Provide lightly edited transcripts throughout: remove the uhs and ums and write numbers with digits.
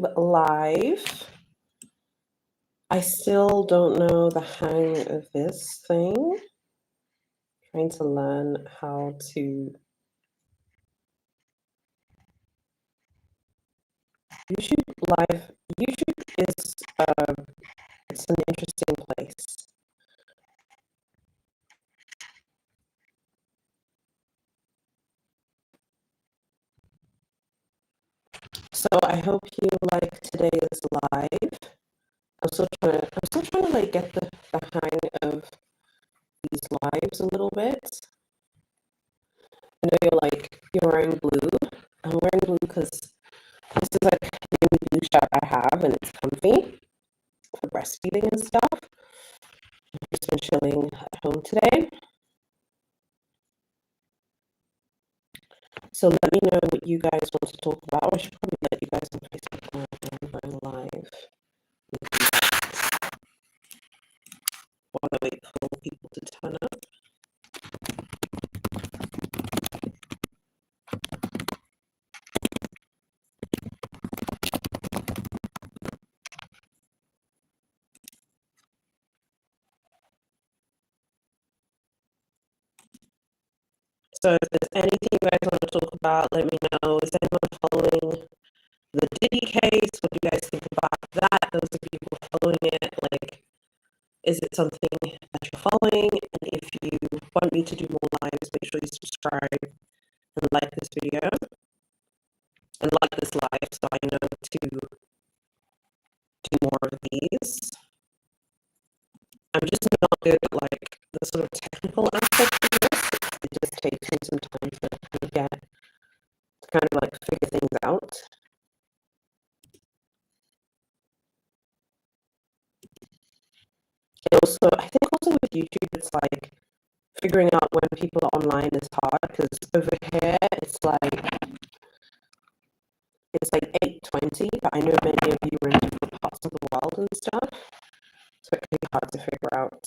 YouTube live. I still don't know the hang of this thing. Trying to learn how to YouTube live. YouTube is it's an interesting place. So I hope you like today's live. I'm still trying to like get the hang of these lives a little bit. I know you're wearing blue. I'm wearing blue because this is like the only blue shirt I have and it's comfy for breastfeeding and stuff. I've just been chilling at home today. So let me know what you guys want to talk about. I should probably let you guys on Facebook know I'm going live. While I wait for people to turn up. So if there's anything you guys want to talk about, let me know. Is anyone following the Diddy case? What do you guys think about that? Those of you who are following it, like, is it something that you're following? And if you want me to do more lives, make sure you subscribe and like this video and like this live so I know to do more of these. I'm just not good at like the sort of technical aspect of this. It just takes me some time to kind of like figure things out. And also, I think also with YouTube, it's like figuring out when people are online is hard because over here it's like 8:20, but I know many of you are in different parts of the world and stuff, so it can be hard to figure out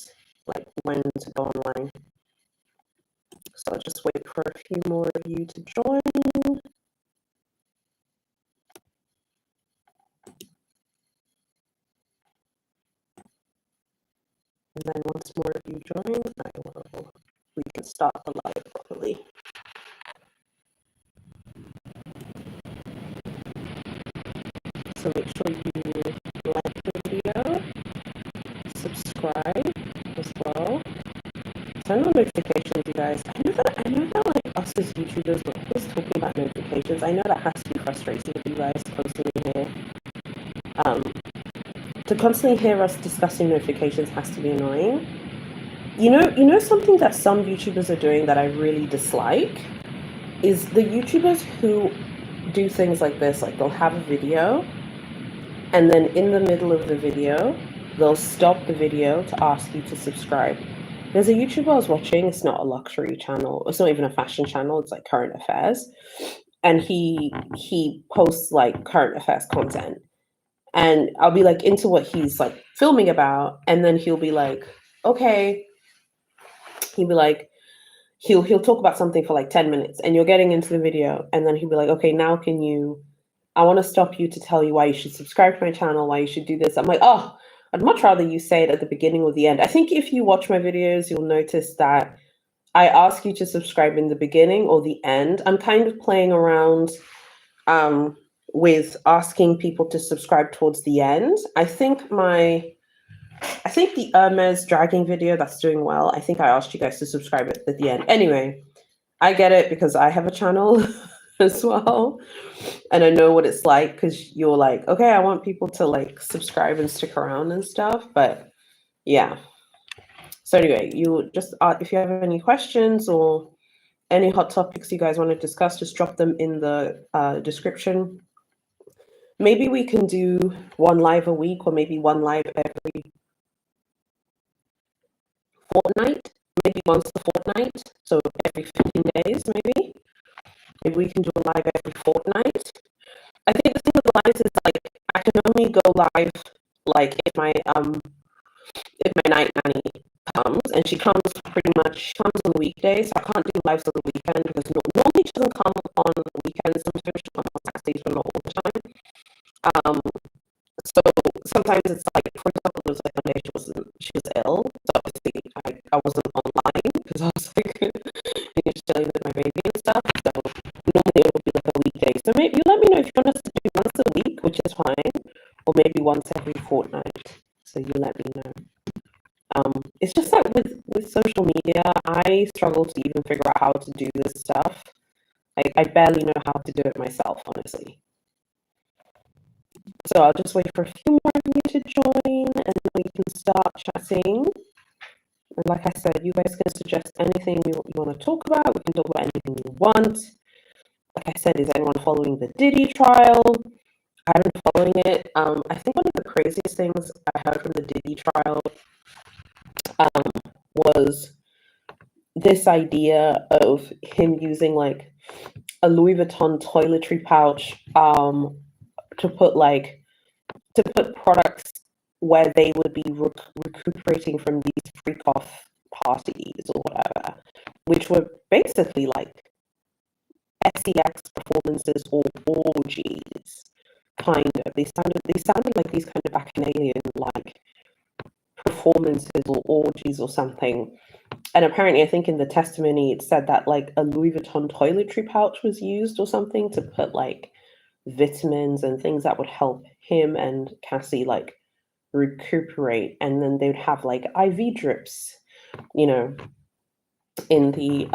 like when to go online. So I'll just wait for a few more of you to join. And then once more of you join, we can start the live properly. So make sure you like the video, subscribe as well. Turn on notifications, you guys. I know that like us as YouTubers, we're always talking about notifications. I know that has to be frustrating for you guys to constantly hear us discussing notifications has to be annoying. You know something that some YouTubers are doing that I really dislike is the YouTubers who do things like this, like they'll have a video and then in the middle of the video, they'll stop the video to ask you to subscribe. There's a YouTuber I was watching, it's not a luxury channel, it's not even a fashion channel, it's like current affairs. And he posts like current affairs content. And I'll be like into what he's like filming about, and then he'll be like, okay, he'll be like, he'll talk about something for like 10 minutes and you're getting into the video, and then he'll be like, okay, now I want to stop you to tell you why you should subscribe to my channel, why you should do this. I'm like, oh, I'd much rather you say it at the beginning or the end. I think if you watch my videos, you'll notice that I ask you to subscribe in the beginning or the end. I'm kind of playing around with asking people to subscribe towards the end. I think the Hermes dragging video that's doing well, I think I asked you guys to subscribe at the end. Anyway, I get it because I have a channel as well. And I know what it's like because you're like, okay, I want people to like subscribe and stick around and stuff. But yeah. So anyway, you just, if you have any questions or any hot topics you guys want to discuss, just drop them in the description. Maybe we can do one live a week or maybe one live every fortnight, maybe once a fortnight. So every 15 days, maybe. If we can do a live every fortnight. I think the thing with lives is like I can only go live like if my night nanny comes, and she comes on the weekdays, so I can't do lives on the weekend because normally she doesn't come on the weekends. Sometimes she comes on Saturdays, but not all the time. Um, so sometimes it's like, for example, there was like one day she was ill. So obviously I wasn't online because I was like chilling with my baby and stuff. So normally it would be like a weekday. So maybe you let me know if you want us to do once a week, which is fine, or maybe once every fortnight. So you let me know. It's just that with social media, I struggle to even figure out how to do this stuff. I barely know how to do it myself, honestly. So I'll just wait for a few more of you to join, and then we can start chatting. And like I said, you guys can suggest anything you want to talk about. We can talk about anything you want. Like I said, is anyone following the Diddy trial? I've been following it. I think one of the craziest things I heard from the Diddy trial was this idea of him using like a Louis Vuitton toiletry pouch to put products where they would be recuperating from these freak off parties or whatever, which were basically like sex performances or orgies, kind of. They sounded like these kind of bacchanalian like performances or orgies or something. And apparently, I think in the testimony it said that like a Louis Vuitton toiletry pouch was used or something to put like vitamins and things that would help him and Cassie like recuperate, and then they'd have like IV drips, you know, in the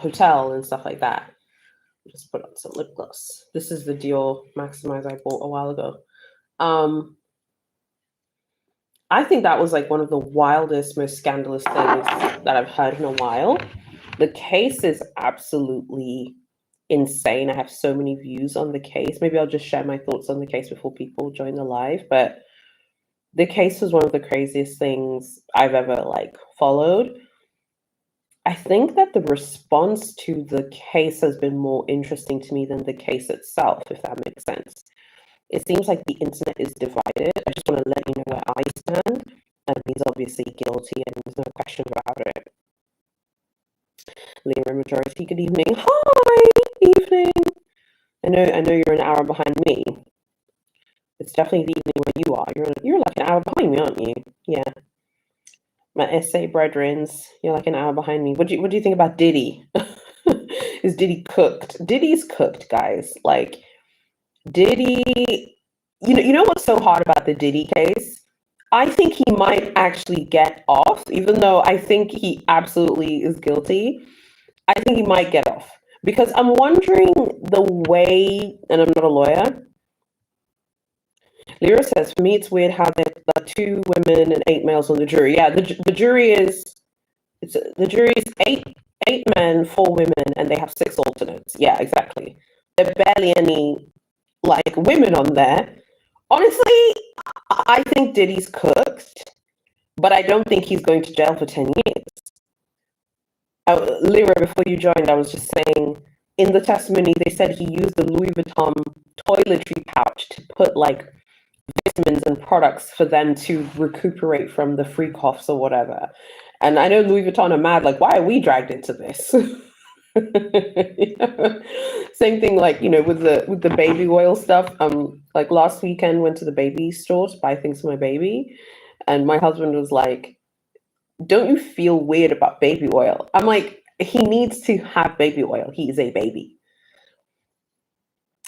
hotel and stuff like that. Just put on some lip gloss. This is the Dior Maximize I bought a while ago. I think that was like one of the wildest, most scandalous things that I've heard in a while. The case is absolutely insane. I have so many views on the case. Maybe I'll just share my thoughts on the case before people join the live. But the case was one of the craziest things I've ever like followed. I think that the response to the case has been more interesting to me than the case itself, if that makes sense. It seems like the internet is divided. I just want to let you know where I stand. And he's obviously guilty, and there's no question about it. Lira Majority, good evening. Hi, evening. I know you're an hour behind me. It's definitely the evening where you are. You're like an hour behind me, aren't you? Yeah. My essay brethrens, you're like an hour behind me. What do you think about Diddy? Is Diddy cooked? Diddy's cooked, guys. Like Diddy, you know what's so hard about the Diddy case? I think he might actually get off, even though I think he absolutely is guilty. I think he might get off because I'm wondering the way, and I'm not a lawyer. Lyra says, for me, it's weird how there are 2 women and 8 males on the jury. Yeah, the jury is eight men, 4 women, and they have 6 alternates. Yeah, exactly. There are barely any like women on there. Honestly, I think Diddy's cooked, but I don't think he's going to jail for 10 years. Lyra, before you joined, I was just saying, in the testimony, they said he used the Louis Vuitton toiletry pouch to put like vitamins and products for them to recuperate from the free coughs or whatever. And I know Louis Vuitton are mad, like, why are we dragged into this? You know? Same thing, like, you know, with the baby oil stuff. Like last weekend, went to the baby store to buy things for my baby, and my husband was like, "Don't you feel weird about baby oil?" I'm like, he needs to have baby oil. He is a baby.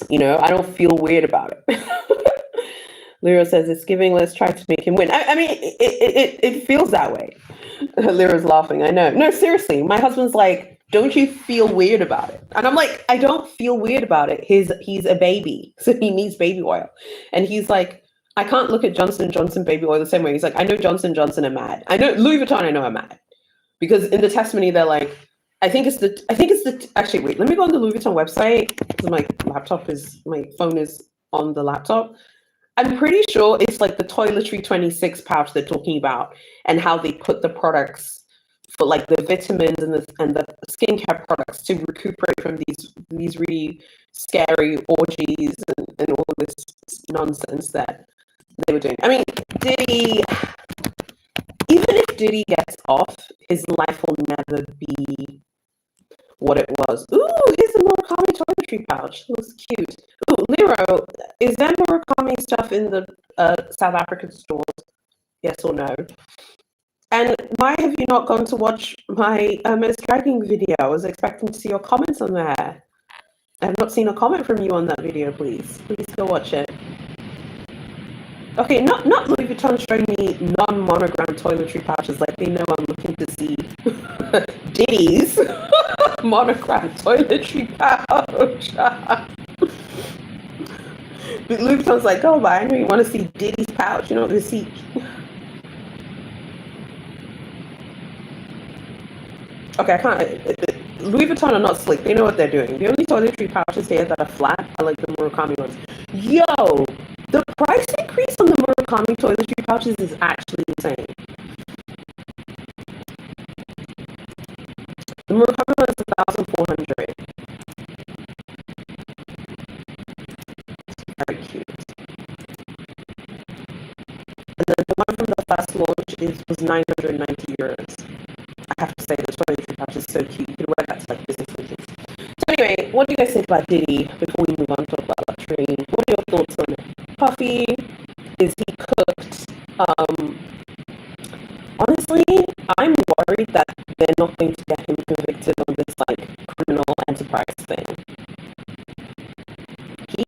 You know, I don't feel weird about it. Lyra says it's giving. Let's try to make him win. I mean, it feels that way. Lyra's laughing. I know. No, seriously. My husband's like, don't you feel weird about it? And I'm like, I don't feel weird about it. He's a baby, so he needs baby oil. And he's like, I can't look at Johnson & Johnson baby oil the same way. He's like, I know Johnson & Johnson are mad. I know Louis Vuitton, I know are mad. Because in the testimony, they're like, actually, wait, let me go on the Louis Vuitton website. Because my phone is on the laptop. I'm pretty sure it's like the toiletry 26 pouch they're talking about, and how they put the products for like the vitamins and the skincare products to recuperate from these really scary orgies and all this nonsense that they were doing. I mean, Diddy, even if Diddy gets off, his life will never be what it was. Ooh, here's the more Murakami toiletry pouch. Looks cute. Ooh, Lero, is there Murakami stuff in the South African stores? Yes or no? And why have you not gone to watch my dragging video? I was expecting to see your comments on there. I have not seen a comment from you on that video, please. Please go watch it. Okay, not Louis Vuitton showing me non-monogram toiletry pouches like they know I'm looking to see Diddy's monogram toiletry pouch. But Louis Vuitton's like, oh, but I know you want to see Diddy's pouch. You know, to see. Okay, I can't. Louis Vuitton are not slick. They know what they're doing. The only toiletry pouches here that are flat are like the Murakami ones. Yo, the price increase on the Murakami toiletry pouches is actually insane. The Murakami one is 1,400. Very cute. And then the one from the first launch was 990 euros. I have to say, the toiletry pouch is so cute. You could wear that to like business meetings. So anyway, what do you guys think about Diddy before we move on to talk about luxury? What are your thoughts on it? Puffy, is he cooked? Honestly, I'm worried that they're not going to get him convicted on this like criminal enterprise thing. He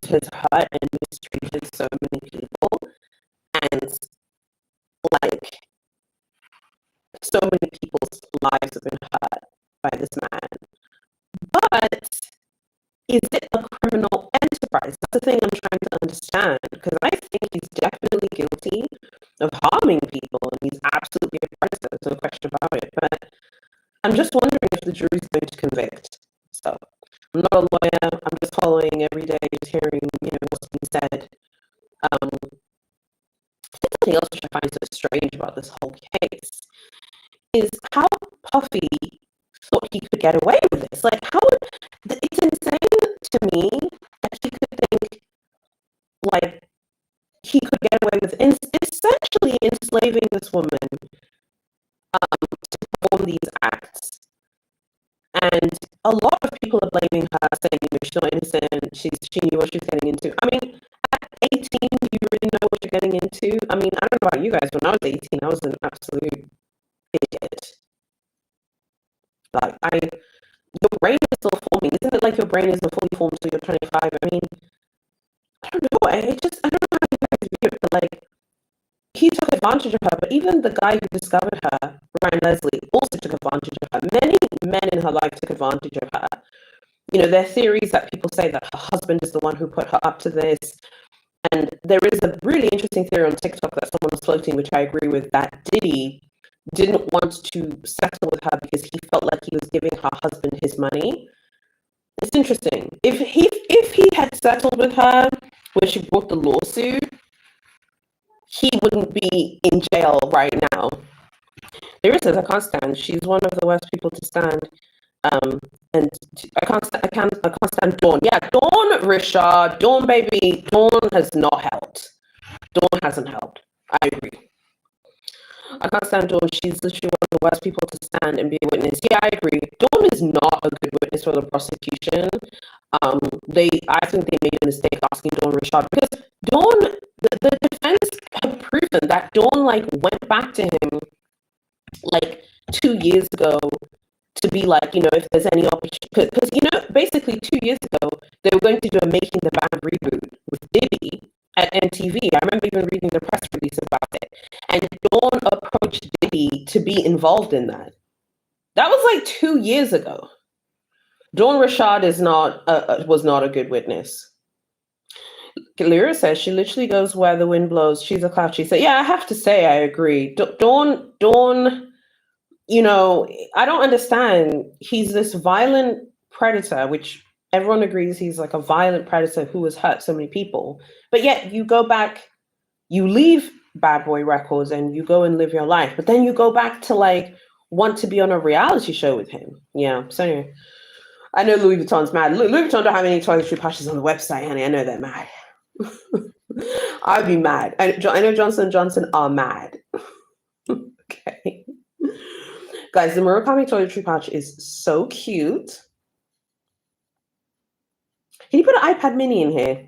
has hurt and mistreated so many people, and like so many people's lives have been hurt by this man. But is it a criminal enterprise? That's the thing I'm trying to understand, because I think he's definitely guilty of harming people, and he's absolutely a predator, there's no question about it. But I'm just wondering if the jury's going to convict. So I'm not a lawyer. I'm just following every day, just hearing, what's being said. Something else which I find so strange about this whole case is how Puffy thought he could get away with this. Like, it's insane to me that he could think, like, he could get away with essentially enslaving this woman to perform these acts. And a lot of people are blaming her, saying, she's not innocent, she knew what she was getting into. I mean, at 18, do you really know what you're getting into? I mean, I don't know about you guys, when I was 18, I was an absolute idiot. Like, your brain is still forming. Isn't it like your brain isn't fully formed until you're 25? I mean, I don't know. I don't know how you guys view it, but like, he took advantage of her. But even the guy who discovered her, Ryan Leslie, also took advantage of her. Many men in her life took advantage of her. There are theories that people say that her husband is the one who put her up to this. And there is a really interesting theory on TikTok that someone was floating, which I agree with, that Diddy didn't want to settle with her because he felt like he was giving her husband his money. It's interesting. If he had settled with her when she brought the lawsuit, he wouldn't be in jail right now. There says, I can't stand. She's one of the worst people to stand. And I can't stand Dawn. Yeah, Dawn, Richard, Dawn, baby. Dawn has not helped. Dawn hasn't helped. I agree. I can't stand Dawn. She's literally one of the worst people to stand and be a witness. Yeah, I agree. Dawn is not a good witness for the prosecution. I think they made a mistake asking Dawn Richard, because Dawn, the defense had proven that Dawn went back to him 2 years ago to be if there's any opportunity, because basically 2 years ago they were going to do a Making the Band reboot with Diddy at MTV. I remember even reading the press release about it, and Dawn approached Diddy to be involved in that. That was 2 years ago. Dawn Rashad was not a good witness. Lyra says she literally goes where the wind blows. She's a cloud. She said, yeah, I have to say I agree. Dawn, I don't understand. He's this violent predator, which everyone agrees he's a violent predator who has hurt so many people. But yet you go back, you leave Bad Boy Records and you go and live your life. But then you go back to want to be on a reality show with him. Yeah. So anyway, I know Louis Vuitton's mad. Louis Vuitton don't have any toiletry pouches on the website, honey. I know they're mad. I'd be mad. I know Johnson & Johnson are mad. Okay. Guys, the Murakami toiletry pouch is so cute. Can you put an iPad mini in here?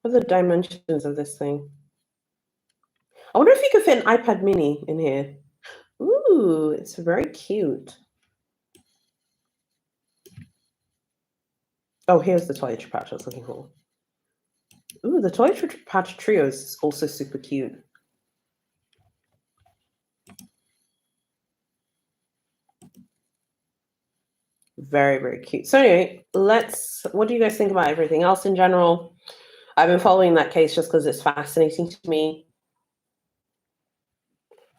What are the dimensions of this thing? I wonder if you could fit an iPad mini in here. Ooh, it's very cute. Oh, here's the toiletry pouch I was looking for. Ooh, the toiletry pouch trio is also super cute. Very, very cute. So anyway, what do you guys think about everything else in general? I've been following that case just because it's fascinating to me.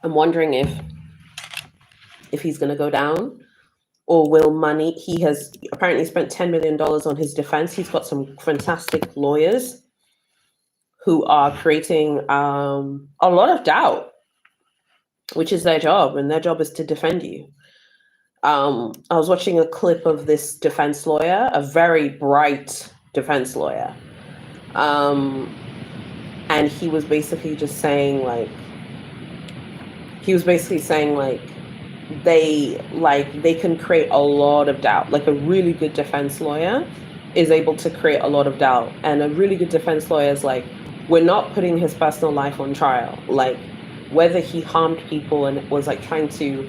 I'm wondering if he's going to go down, or will money. He has apparently spent $10 million on his defense. He's got some fantastic lawyers who are creating a lot of doubt, which is their job, and their job is to defend you. I was watching a clip of this defense lawyer, a very bright defense lawyer. And he was basically just saying they can create a lot of doubt. Like, a really good defense lawyer is able to create a lot of doubt. And a really good defense lawyer is like, we're not putting his personal life on trial. Like, whether he harmed people and was like trying to,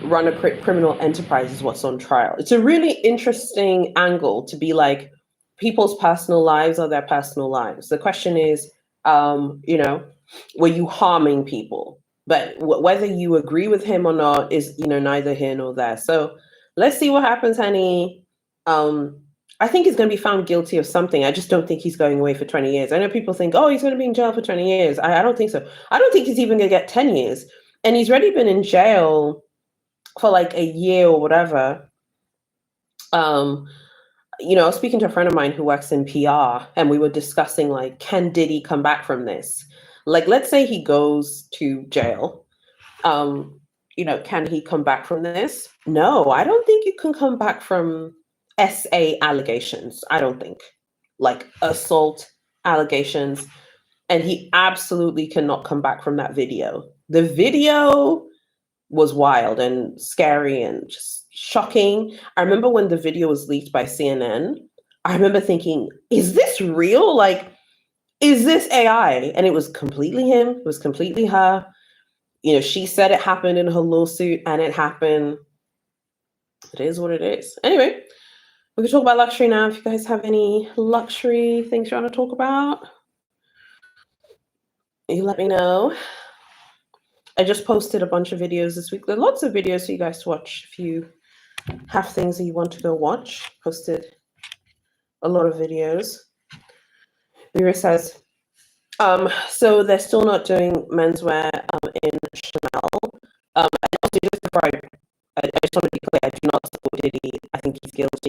run a criminal enterprise is what's on trial. It's a really interesting angle to be like, people's personal lives are their personal lives. The question is, were you harming people? But whether you agree with him or not is, neither here nor there. So let's see what happens, honey. I think he's going to be found guilty of something. I just don't think he's going away for 20 years. I know people think, oh, he's going to be in jail for 20 years. I don't think so. I don't think he's even going to get 10 years. And he's already been in jail for like a year or whatever. I was speaking to a friend of mine who works in PR, and we were discussing, like, can Diddy come back from this? Like, let's say he goes to jail. Can he come back from this? No, I don't think you can come back from SA allegations. I don't think. Like, assault allegations. And he absolutely cannot come back from that video. The video was wild and scary and just shocking. I remember when the video was leaked by CNN, I remember thinking, is this real? Like, is this AI? And it was completely him. It was completely her. She said it happened in her lawsuit, and it happened. It is what it is. Anyway, we can talk about luxury now. If you guys have any luxury things you want to talk about, you let me know. I just posted a bunch of videos this week. There are lots of videos for you guys to watch if you have things that you want to go watch. Posted a lot of videos. Mira says, so they're still not doing menswear in Chanel. And also, just before I just want to be clear, I do not support Diddy. I think he's guilty.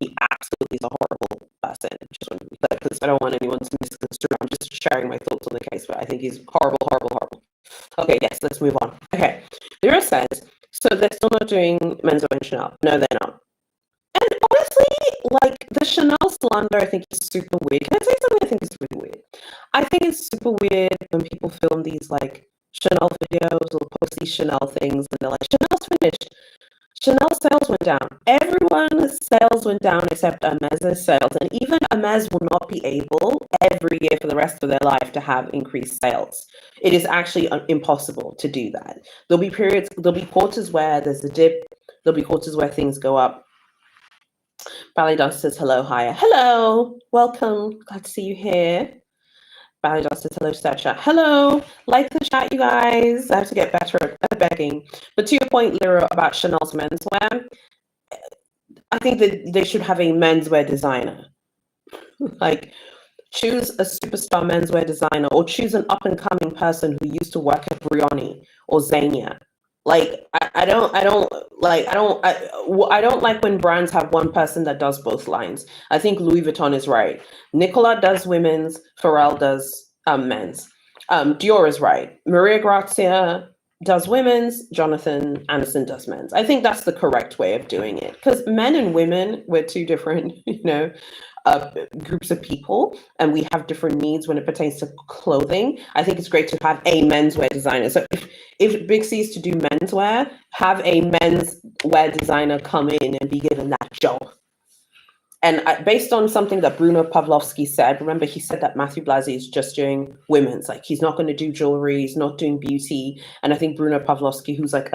He absolutely is a horrible person. Just want to be clear, because I don't want anyone to misconstrue. I'm just sharing my thoughts on the case, but I think he's horrible, horrible, horrible. Okay, yes, let's move on. Okay, Lyra says, so they're still not doing menswear in Chanel. No, they're not. And honestly, like, the Chanel slander, I think is super weird. Can I say something I think is really weird? I think it's super weird when people film these, like, Chanel videos or post these Chanel things, and they're like, Chanel's finished. Chanel sales went down. Everyone's sales went down except Hermès's sales. And even Hermès will not be able every year for the rest of their life to have increased sales. It is actually impossible to do that. There'll be quarters where there's a dip. There'll be quarters where things go up. Ballet Dance says, hello, Haya. Hello, welcome. Glad to see you here. Ballet Dance says, hello, Stasha. Hello, like the chat, you guys. I have to get better at begging. But to your point, Lyra, about Chanel's menswear, I think that they should have a menswear designer. Like, choose a superstar menswear designer, or choose an up-and-coming person who used to work at Brioni or Zegna. Like, I don't like when brands have one person that does both lines. I think Louis Vuitton is right. Nicola does women's, Pharrell does men's. Dior is right. Maria Grazia does women's, Jonathan Anderson does men's. I think that's the correct way of doing it, because men and women, we're two different, groups of people, and we have different needs when it pertains to clothing. I think it's great to have a menswear designer. So if Big C is to do menswear, have a menswear designer come in and be given that job. And based on something that Bruno Pavlovsky said, remember he said that Matthew Blasey is just doing women's, like he's not going to do jewelry, he's not doing beauty. And I think Bruno Pavlovsky, who's like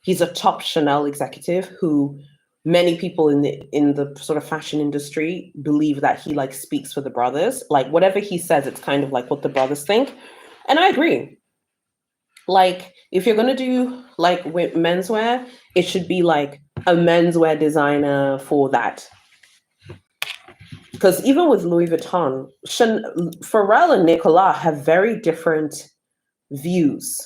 he's a top Chanel executive who many people in the sort of fashion industry believe that he like speaks for the brothers. Like whatever he says, it's kind of like what the brothers think. And I agree. Like if you're going to do like with menswear, it should be like a menswear designer for that. Because even with Louis Vuitton, Pharrell and Nicolas have very different views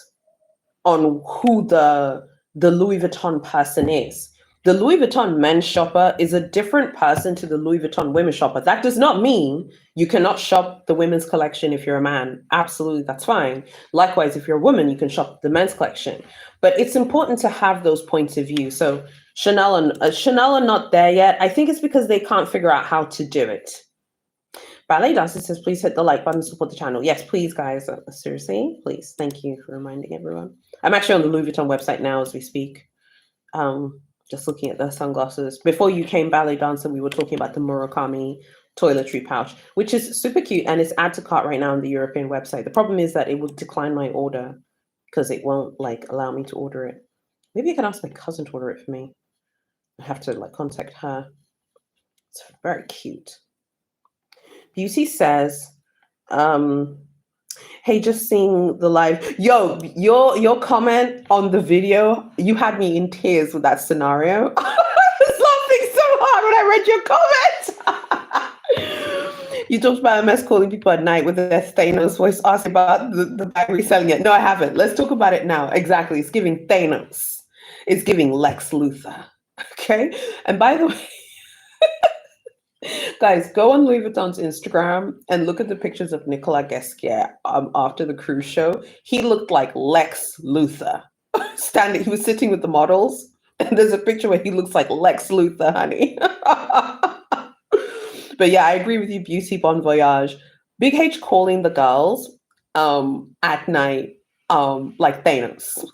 on who the Louis Vuitton person is. The Louis Vuitton men's shopper is a different person to the Louis Vuitton women's shopper. That does not mean you cannot shop the women's collection if you're a man. Absolutely, that's fine. Likewise, if you're a woman, you can shop the men's collection. But it's important to have those points of view. So Chanel are not there yet. I think it's because they can't figure out how to do it. Ballet Dancer says, please hit the like button, support the channel. Yes, please, guys. Seriously, please. Thank you for reminding everyone. I'm actually on the Louis Vuitton website now as we speak. Just looking at the sunglasses. Before you came, Ballet Dancer, we were talking about the Murakami toiletry pouch, which is super cute, and it's add to cart right now on the European website. The problem is that it will decline my order because it won't like allow me to order it. Maybe I can ask my cousin to order it for me. I have to like contact her. It's very cute. Beauty says, hey, just seeing the live. Yo, your comment on the video, you had me in tears with that scenario. I was laughing so hard when I read your comment. You talked about MS calling people at night with their Thanos voice, asking about the bag reselling it. No, I haven't. Let's talk about it now. Exactly. It's giving Thanos. It's giving Lex Luthor. Okay. And by the way, guys, go on Louis Vuitton's Instagram and look at the pictures of Nicolas Ghesquière after the cruise show. He looked like Lex Luthor. He was sitting with the models, and there's a picture where he looks like Lex Luthor, honey. But yeah, I agree with you, Beauty Bon Voyage. Big H calling the girls at night like Thanos.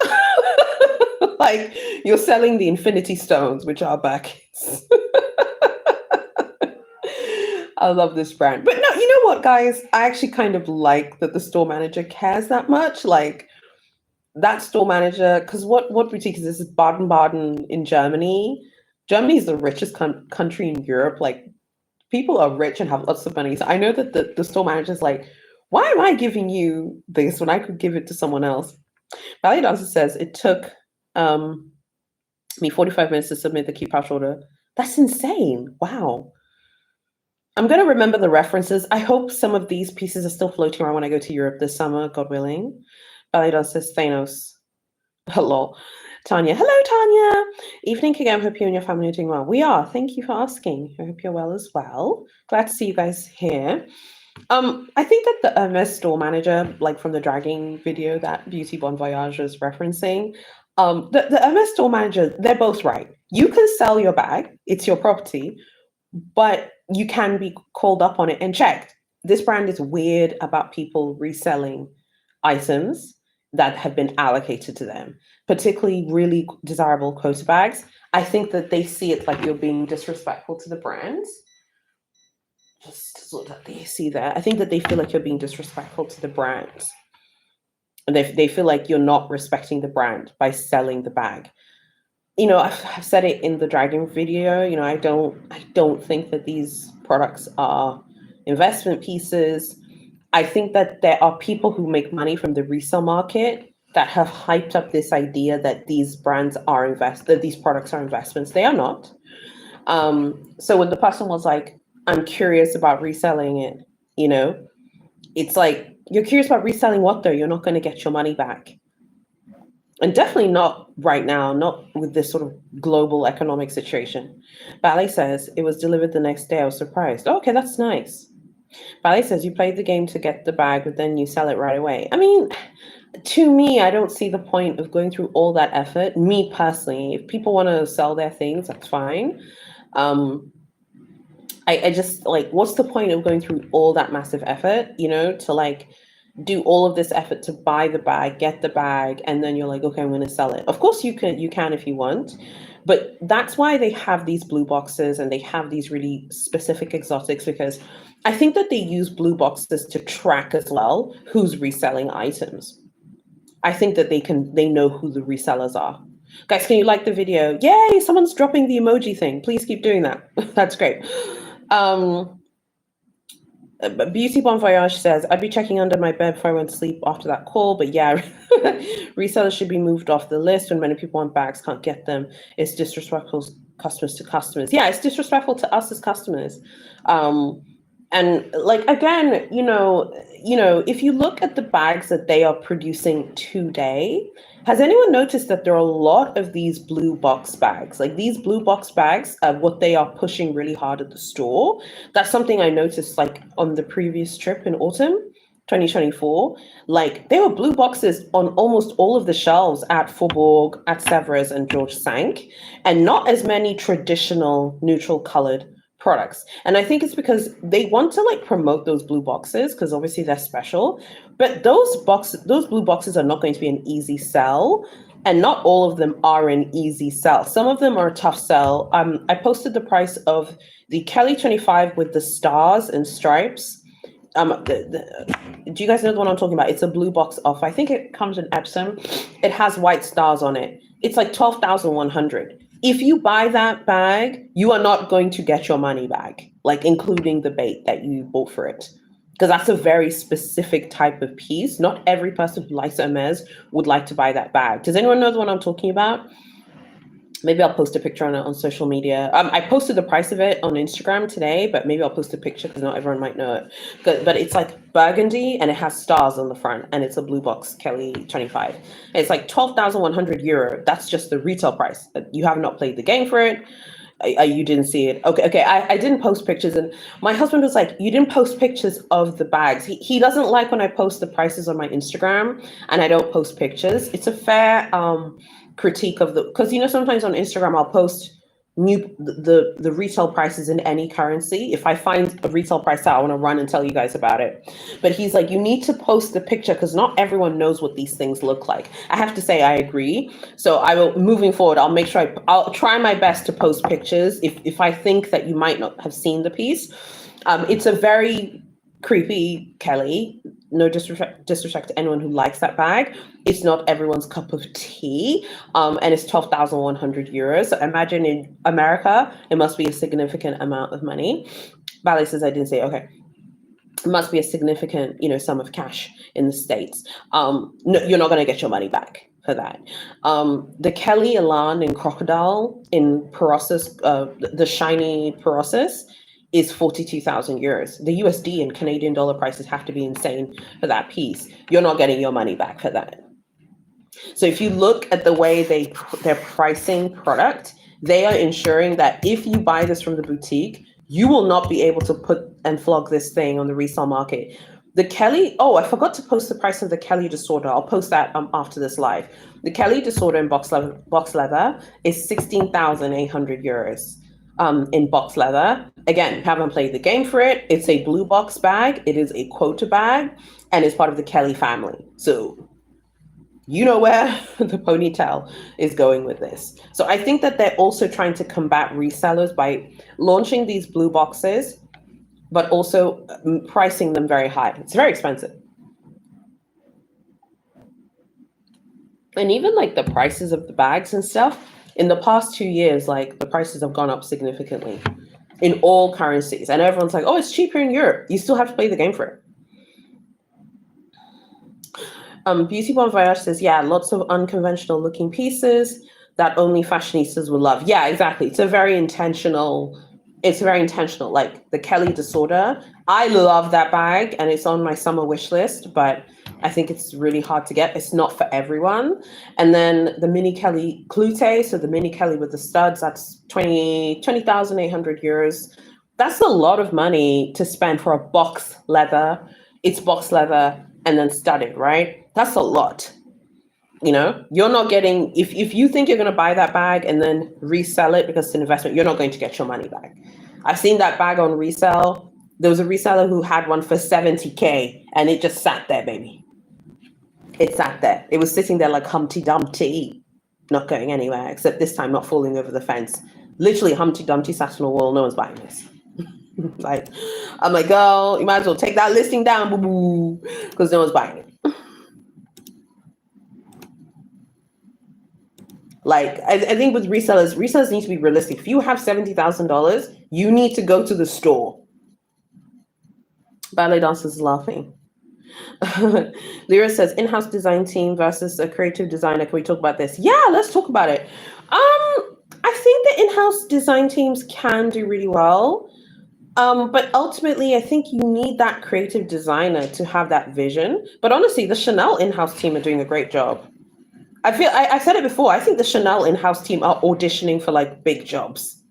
Like you're selling the Infinity Stones, which are back. I love this brand. But no, you know what, guys? I actually kind of like that the store manager cares that much. Like that store manager, because what boutique is this? This is Baden-Baden in Germany. Germany is the richest country in Europe. Like people are rich and have lots of money. So I know that the store manager is like, why am I giving you this when I could give it to someone else? Valley Dancer says it took me 45 minutes to submit the key pouch order. That's insane. Wow. I'm going to remember the references. I hope some of these pieces are still floating around when I go to Europe this summer, God willing. Ballet says Thanos. Hello. Tanya. Hello, Tanya. Evening again. Hope you and your family are doing well. We are. Thank you for asking. I hope you're well as well. Glad to see you guys here. I think that the Hermes store manager, like from the dragging video that Beauty Bon Voyage is referencing, the Hermes store manager, they're both right. You can sell your bag. It's your property. But you can be called up on it and checked. This brand is weird about people reselling items that have been allocated to them, particularly really desirable quota bags. I think that they see it like you're being disrespectful to the brand. Just what they see there. I think that they feel like you're being disrespectful to the brand. And they feel like you're not respecting the brand by selling the bag. You know, I've said it in the dragging video, you know, I don't think that these products are investment pieces. I think that there are people who make money from the resale market that have hyped up this idea that these brands are that these products are investments. They are not. So when the person was like, I'm curious about reselling it, you know, it's like, you're curious about reselling what though? You're not going to get your money back. And definitely not right now, not with this sort of global economic situation. Ballet says, it was delivered the next day. I was surprised. Oh, okay, that's nice. Ballet says, you played the game to get the bag, but then you sell it right away. I mean, to me, I don't see the point of going through all that effort. Me personally, if people want to sell their things, that's fine. I just like, what's the point of going through all that massive effort, you know, to like, do all of this effort to buy the bag, get the bag, and then you're like, okay, I'm going to sell it. Of course you can if you want, But that's why they have these blue boxes and they have these really specific exotics, because I think that they use blue boxes to track as well who's reselling items. I think that they know who the resellers are. Guys, can you like the video? Yay, someone's dropping the emoji thing. Please keep doing that. That's great. Beauty Bon Voyage says, I'd be checking under my bed before I went to sleep after that call, but yeah, resellers should be moved off the list when many people want bags, can't get them. It's disrespectful customers to customers. Yeah, it's disrespectful to us as customers. And like, again, if you look at the bags that they are producing today, has anyone noticed that there are a lot of these blue box bags? Like these blue box bags are what they are pushing really hard at the store. That's something I noticed like on the previous trip in autumn 2024. Like there were blue boxes on almost all of the shelves at Faubourg, at Sevres and George Cinq, and not as many traditional neutral colored products. And I think it's because they want to like promote those blue boxes because obviously they're special, but those blue boxes are not going to be an easy sell, and not all of them are an easy sell. Some of them are a tough sell. I posted the price of the Kelly 25 with the stars and stripes. Do you guys know the one I'm talking about? It's a blue box off. I think it comes in Epsom. It has white stars on it. It's like 12,100. If you buy that bag, you are not going to get your money back, like including the bait that you bought for it. Because that's a very specific type of piece. Not every person who likes Hermes would like to buy that bag. Does anyone know the one I'm talking about? Maybe I'll post a picture on it on social media. I posted the price of it on Instagram today, but maybe I'll post a picture because not everyone might know it. But it's like burgundy and it has stars on the front, and it's a blue box Kelly 25. And it's like 12,100 euro. That's just the retail price. You have not played the game for it. You didn't see it. Okay. I didn't post pictures, and my husband was like, you didn't post pictures of the bags. He doesn't like when I post the prices on my Instagram and I don't post pictures. It's a fair critique of because sometimes on Instagram I'll post the retail prices in any currency. If I find a retail price out, I want to run and tell you guys about it. But he's like, you need to post the picture because not everyone knows what these things look like. I have to say I agree. So I will, moving forward, I'll make sure I'll try my best to post pictures if I think that you might not have seen the piece. It's a very creepy Kelly. No disrespect to anyone who likes that bag. It's not everyone's cup of tea. And it's 12,100 euros. So imagine in America, it must be a significant amount of money. Ballet says I didn't say, okay. It must be a significant, sum of cash in the States. No, you're not going to get your money back for that. The Kelly Elan in Crocodile in Perosis, the shiny Perosis, is 42,000 euros. The USD and Canadian dollar prices have to be insane for that piece. You're not getting your money back for that. So if you look at the way they're pricing product, they are ensuring that if you buy this from the boutique, you will not be able to put and flog this thing on the resale market. The Kelly, I forgot to post the price of the Kelly Disorder. I'll post that after this live. The Kelly Disorder in box leather is 16,800 euros. In box leather. Again, haven't played the game for it. It's a blue box bag. It is a quota bag, and it's part of the Kelly family. So you know where the ponytail is going with this. So I think that they're also trying to combat resellers by launching these blue boxes, but also pricing them very high. It's very expensive. And even like the prices of the bags and stuff, in the past 2 years, like the prices have gone up significantly in all currencies. And everyone's like, oh, it's cheaper in Europe. You still have to play the game for it. Beauty Bon Voyage says, yeah, lots of unconventional looking pieces that only fashionistas will love. Yeah, exactly. It's very intentional. Like the Kelly Disorder. I love that bag and it's on my summer wish list, but I think it's really hard to get. It's not for everyone. And then the mini Kelly Cloute, so the mini Kelly with the studs, that's 20,800 euros. That's a lot of money to spend for a box leather. It's box leather and then studded, right? That's a lot. You're not getting, if you think you're going to buy that bag and then resell it because it's an investment, you're not going to get your money back. I've seen that bag on resale. There was a reseller who had one for 70K and it just sat there, baby. It sat there. It was sitting there like Humpty Dumpty. not going anywhere, except this time not falling over the fence. Literally Humpty Dumpty sat on a wall, no one's buying this. Like, I'm like, girl, you might as well take that listing down, boo boo, because no one's buying it. Like, I think with resellers need to be realistic. If you have $70,000, you need to go to the store. Ballet dancers is laughing. Lyra says, in-house design team versus a creative designer. Can we talk about this? Yeah, let's talk about it. I think the in-house design teams can do really well. But ultimately, I think you need that creative designer to have that vision. But honestly, the Chanel in-house team are doing a great job. I said it before, I think the Chanel in-house team are auditioning for like big jobs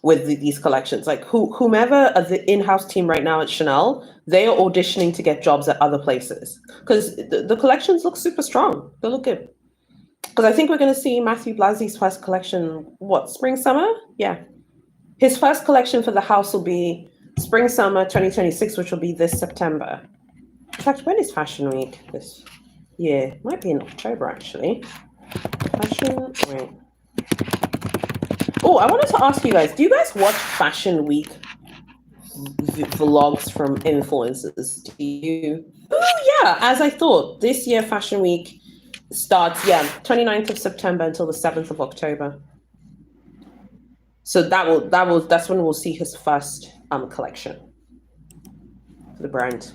with these collections. Like whomever are the in-house team right now at Chanel, they are auditioning to get jobs at other places because the collections look super strong. They look good. Because I think we're going to see Matthew Blasy's first collection, what, spring, summer? Yeah. His first collection for the house will be spring, summer 2026, which will be this September. In fact, when is Fashion Week this year? It might be in October, actually. Fashion, wait. Oh, I wanted to ask you guys, do you guys watch Fashion Week vlogs from influencers? Do you? Oh, yeah, as I thought. This year, Fashion Week starts, 29th of September until the 7th of October. So that's when we'll see his first collection for the brand.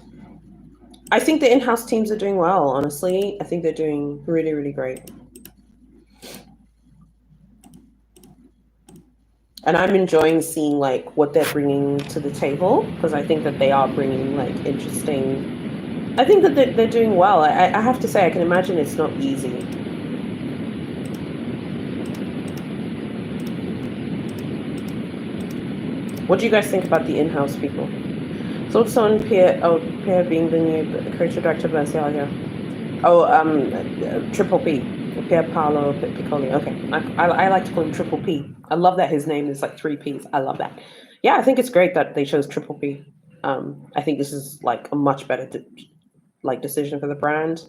I think the in-house teams are doing well, honestly. I think they're doing really, really great. And I'm enjoying seeing like what they're bringing to the table because I think that they are bringing like interesting. I think that they're doing well. I have to say, I can imagine it's not easy. What do you guys think about the in-house people? Thoughts on Pierre being the new creative director of Balenciaga? Triple P, Pier Paolo Piccoli. Okay, I like to call him Triple P. I love that his name is like 3 Ps. I love that. Yeah, I think it's great that they chose Triple P. I think this is like a much better decision for the brand.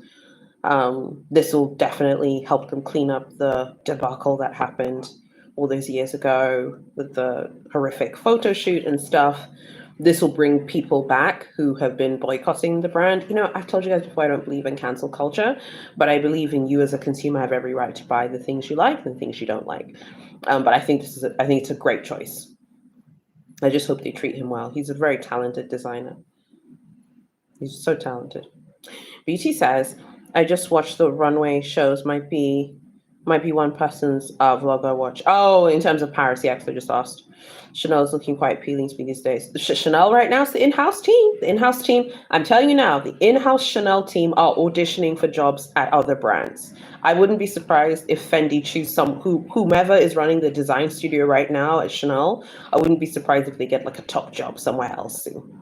This will definitely help them clean up the debacle that happened all those years ago with the horrific photo shoot and stuff. This will bring people back who have been boycotting the brand. You know, I've told you guys before, I don't believe in cancel culture, but I believe in you as a consumer have every right to buy the things you like and the things you don't like. But I think it's a great choice. I just hope they treat him well. He's a very talented designer. He's so talented. BT says, I just watched the runway shows. Might be one person's vlog I watch. Oh, in terms of Paris, yeah, because I just asked. Chanel's looking quite appealing to me these days. Chanel right now is the in-house team. The in-house team, I'm telling you now, the in-house Chanel team are auditioning for jobs at other brands. I wouldn't be surprised if Fendi choose whomever is running the design studio right now at Chanel. I wouldn't be surprised if they get like a top job somewhere else soon.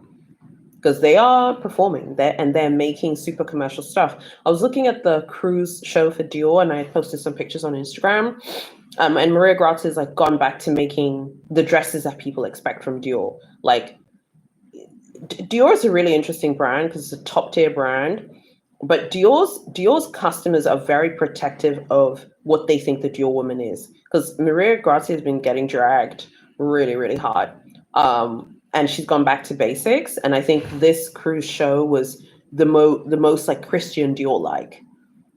Because they are performing and they're making super commercial stuff. I was looking at the cruise show for Dior and I posted some pictures on Instagram. And Maria Grazia has like gone back to making the dresses that people expect from Dior. Like Dior is a really interesting brand because it's a top tier brand, but Dior's customers are very protective of what they think the Dior woman is. Because Maria Grazia has been getting dragged really, really hard. And she's gone back to basics. And I think this cruise show was the most like Christian Dior like.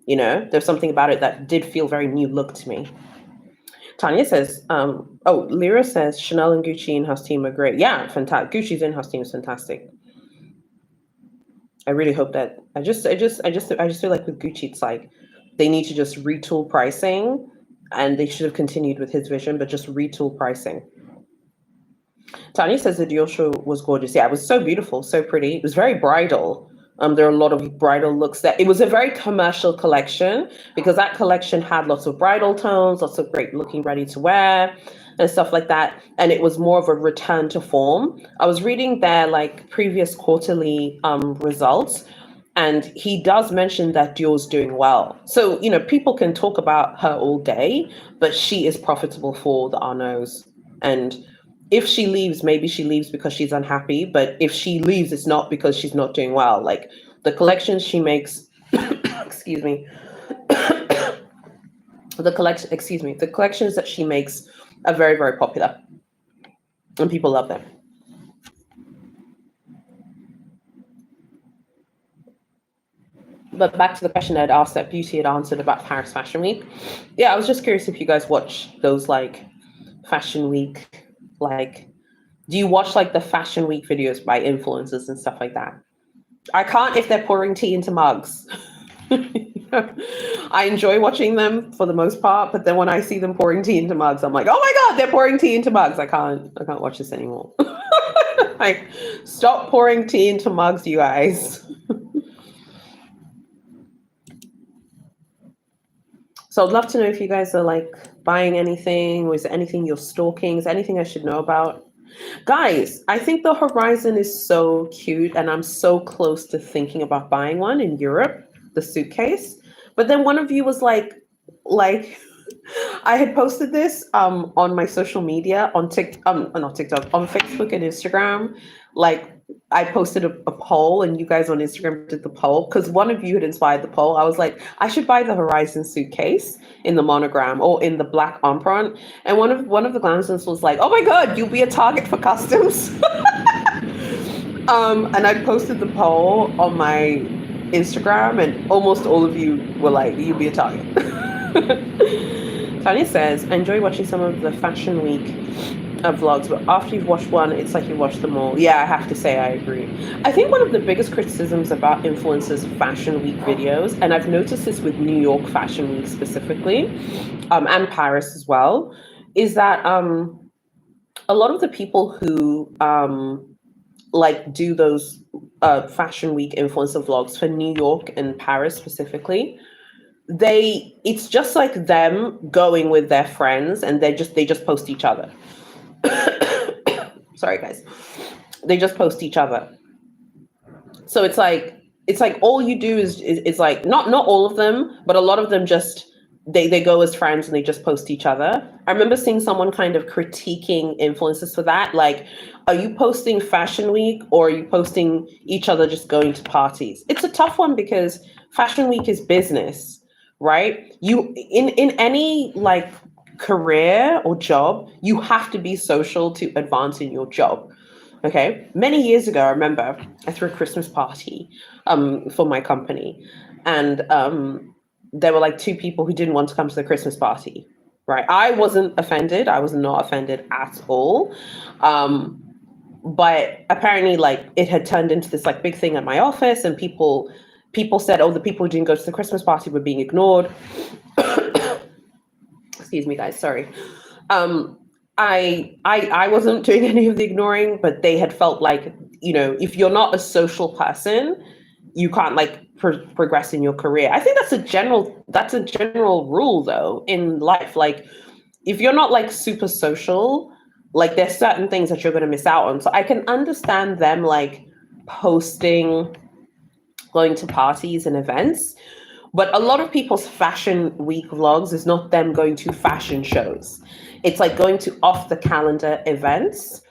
You know, there's something about it that did feel very new look to me. Tanya says, Lyra says Chanel and Gucci in-house team are great. Yeah, fantastic. Gucci's in-house team is fantastic. I really hope that I just feel like with Gucci, it's like they need to just retool pricing and they should have continued with his vision, but just retool pricing. Tanya says the Dior show was gorgeous. Yeah, it was so beautiful, so pretty. It was very bridal. There are a lot of bridal looks. It was a very commercial collection because that collection had lots of bridal tones, lots of great looking ready to wear and stuff like that. And it was more of a return to form. I was reading their like previous quarterly results, and he does mention that Dior's doing well. So, you know, people can talk about her all day, but she is profitable for the Arnauds. And if she leaves, maybe she leaves because she's unhappy. But if she leaves, it's not because she's not doing well. Like the collections she makes, excuse me, The collection, excuse me, the collections that she makes are very, very popular, and people love them. But back to the question I'd asked that Beauty had answered about Paris Fashion Week. Yeah, I was just curious if you guys watch those like Fashion Week, like, do you watch like the Fashion Week videos by influencers and stuff like that? I can't if they're pouring tea into mugs. I enjoy watching them for the most part, but then when I see them pouring tea into mugs, I'm like, oh my God, they're pouring tea into mugs. I can't watch this anymore. Like, stop pouring tea into mugs, you guys. So I'd love to know if you guys are like buying anything, or is there anything you're stalking? Is there anything I should know about? Guys, I think the Horizon is so cute, and I'm so close to thinking about buying one in Europe, the suitcase. But then one of you was like I had posted this on my social media on not TikTok, on Facebook and Instagram. Like I posted a poll, and you guys on Instagram did the poll because one of you had inspired the poll. I was like, I should buy the Horizon suitcase in the monogram or in the black empreinte. And one of the glamsons was like, oh my God, you'll be a target for customs. And I posted the poll on my Instagram, and almost all of you were like, you'll be a target. Tanya says, I enjoy watching some of the Fashion Week vlogs, but after you've watched one, it's like you watched them all. Yeah, I have to say, I agree. I think one of the biggest criticisms about influencers' Fashion Week videos, and I've noticed this with New York Fashion Week specifically, and Paris as well, is that a lot of the people who like do those Fashion Week influencer vlogs for New York and Paris specifically, it's just like them going with their friends, and they just post each other. Sorry guys, they just post each other. So it's like all you do is like, not all of them, but a lot of them just they go as friends and they just post each other. I remember seeing someone kind of critiquing influencers for that, like, are you posting Fashion Week or are you posting each other just going to parties? It's a tough one because Fashion Week is business, right? You in any like career or job, you have to be social to advance in your job. Okay. Many years ago, I remember I threw a Christmas party for my company, and there were like two people who didn't want to come to the Christmas party. Right. I wasn't offended. I was not offended at all. But apparently like it had turned into this like big thing at my office, and people said, oh, the people who didn't go to the Christmas party were being ignored. Excuse me, guys. Sorry. I wasn't doing any of the ignoring, but they had felt like, if you're not a social person, you can't like progress in your career. I think that's a general rule though in life. Like if you're not like super social, like there's certain things that you're going to miss out on. So I can understand them like posting, going to parties and events. But a lot of people's Fashion Week vlogs is not them going to fashion shows. It's like going to off the calendar events,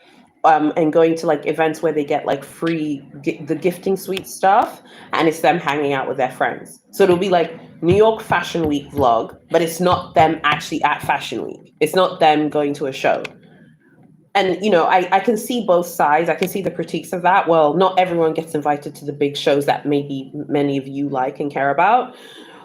and going to like events where they get like free the gifting suite stuff, and it's them hanging out with their friends. So it'll be like New York Fashion Week vlog, but it's not them actually at Fashion Week. It's not them going to a show. And I can see both sides. I can see the critiques of that. Well, not everyone gets invited to the big shows that maybe many of you like and care about.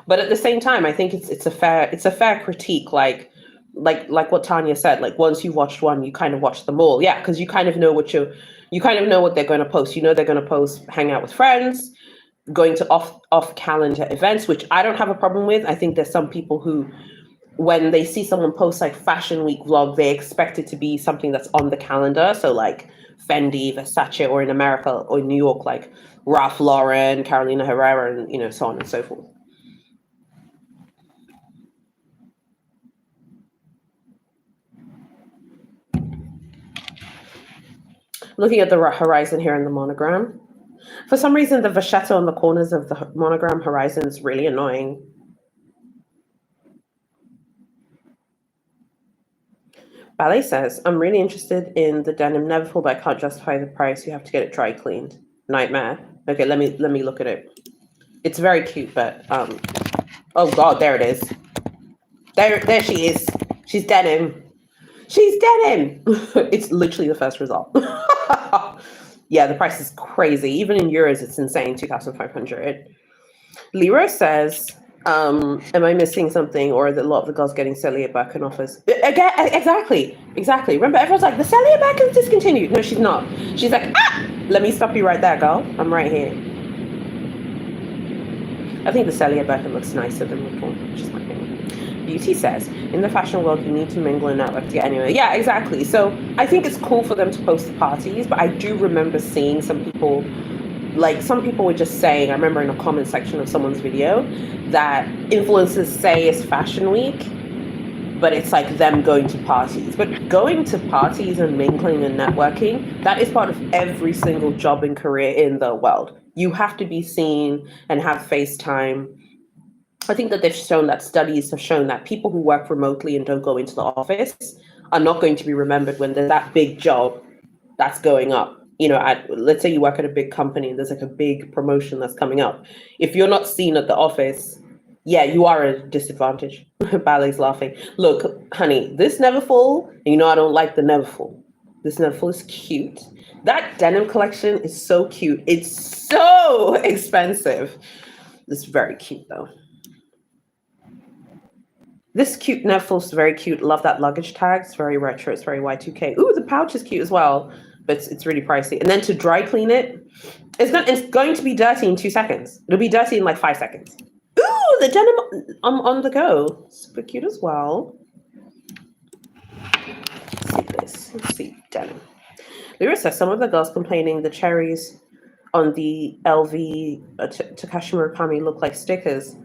But at the same time, I think it's a fair critique. Like what Tanya said. Like once you watched one, you kind of watch them all. Yeah, because you kind of know what they're going to post. They're going to post hang out with friends, going to off calendar events, which I don't have a problem with. I think there's some people who, when they see someone post like Fashion Week vlog, they expect it to be something that's on the calendar. So like Fendi, Versace, or in America or New York, like Ralph Lauren, Carolina Herrera, and so on and so forth. Looking at the horizon here in the monogram. For some reason, the vachetta on the corners of the monogram horizon is really annoying. Ballet says, I'm really interested in the denim Neverfull, but I can't justify the price. You have to get it dry cleaned. Nightmare. Okay, let me look at it. It's very cute, but oh God, there it is. There she is. She's denim. She's denim. It's literally the first result. Yeah, the price is crazy. Even in euros, it's insane. 2,500. Lero says, am I missing something, or are a lot of the girls getting Celia back in offers? Again, exactly. Remember, everyone's like, the Celia back is discontinued. No, she's not. She's like, let me stop you right there, girl. I'm right here. I think the Celia Beckham looks nicer than Vuitton, which is my opinion. Beauty says, in the fashion world, you need to mingle and network to get anywhere. Yeah, exactly. So I think it's cool for them to post the parties, but I do remember seeing some people, like some people were just saying, I remember in a comment section of someone's video, that influencers say it's fashion week, but it's like them going to parties. But going to parties and mingling and networking, that is part of every single job and career in the world. You have to be seen and have FaceTime. I think that they've shown that studies have shown that people who work remotely and don't go into the office are not going to be remembered when there's that big job that's going up. You know, let's say you work at a big company and there's like a big promotion that's coming up. If you're not seen at the office, yeah, you are at a disadvantage. Ballet's laughing. Look, honey, this Neverfull, you know I don't like the Neverfull. This Neverfull is cute. That denim collection is so cute. It's so expensive. It's very cute though. This cute Neverfull is very cute. Love that luggage tag. It's very retro. It's very Y2K. Ooh, the pouch is cute as well, but it's really pricey. And then to dry clean it, it's going to be dirty in 2 seconds. It'll be dirty in like 5 seconds. Ooh, the denim on the go. Super cute as well. Let's see this. Let's see denim. Lyra says some of the girls complaining the cherries on the LV Takashi Murakami look like stickers.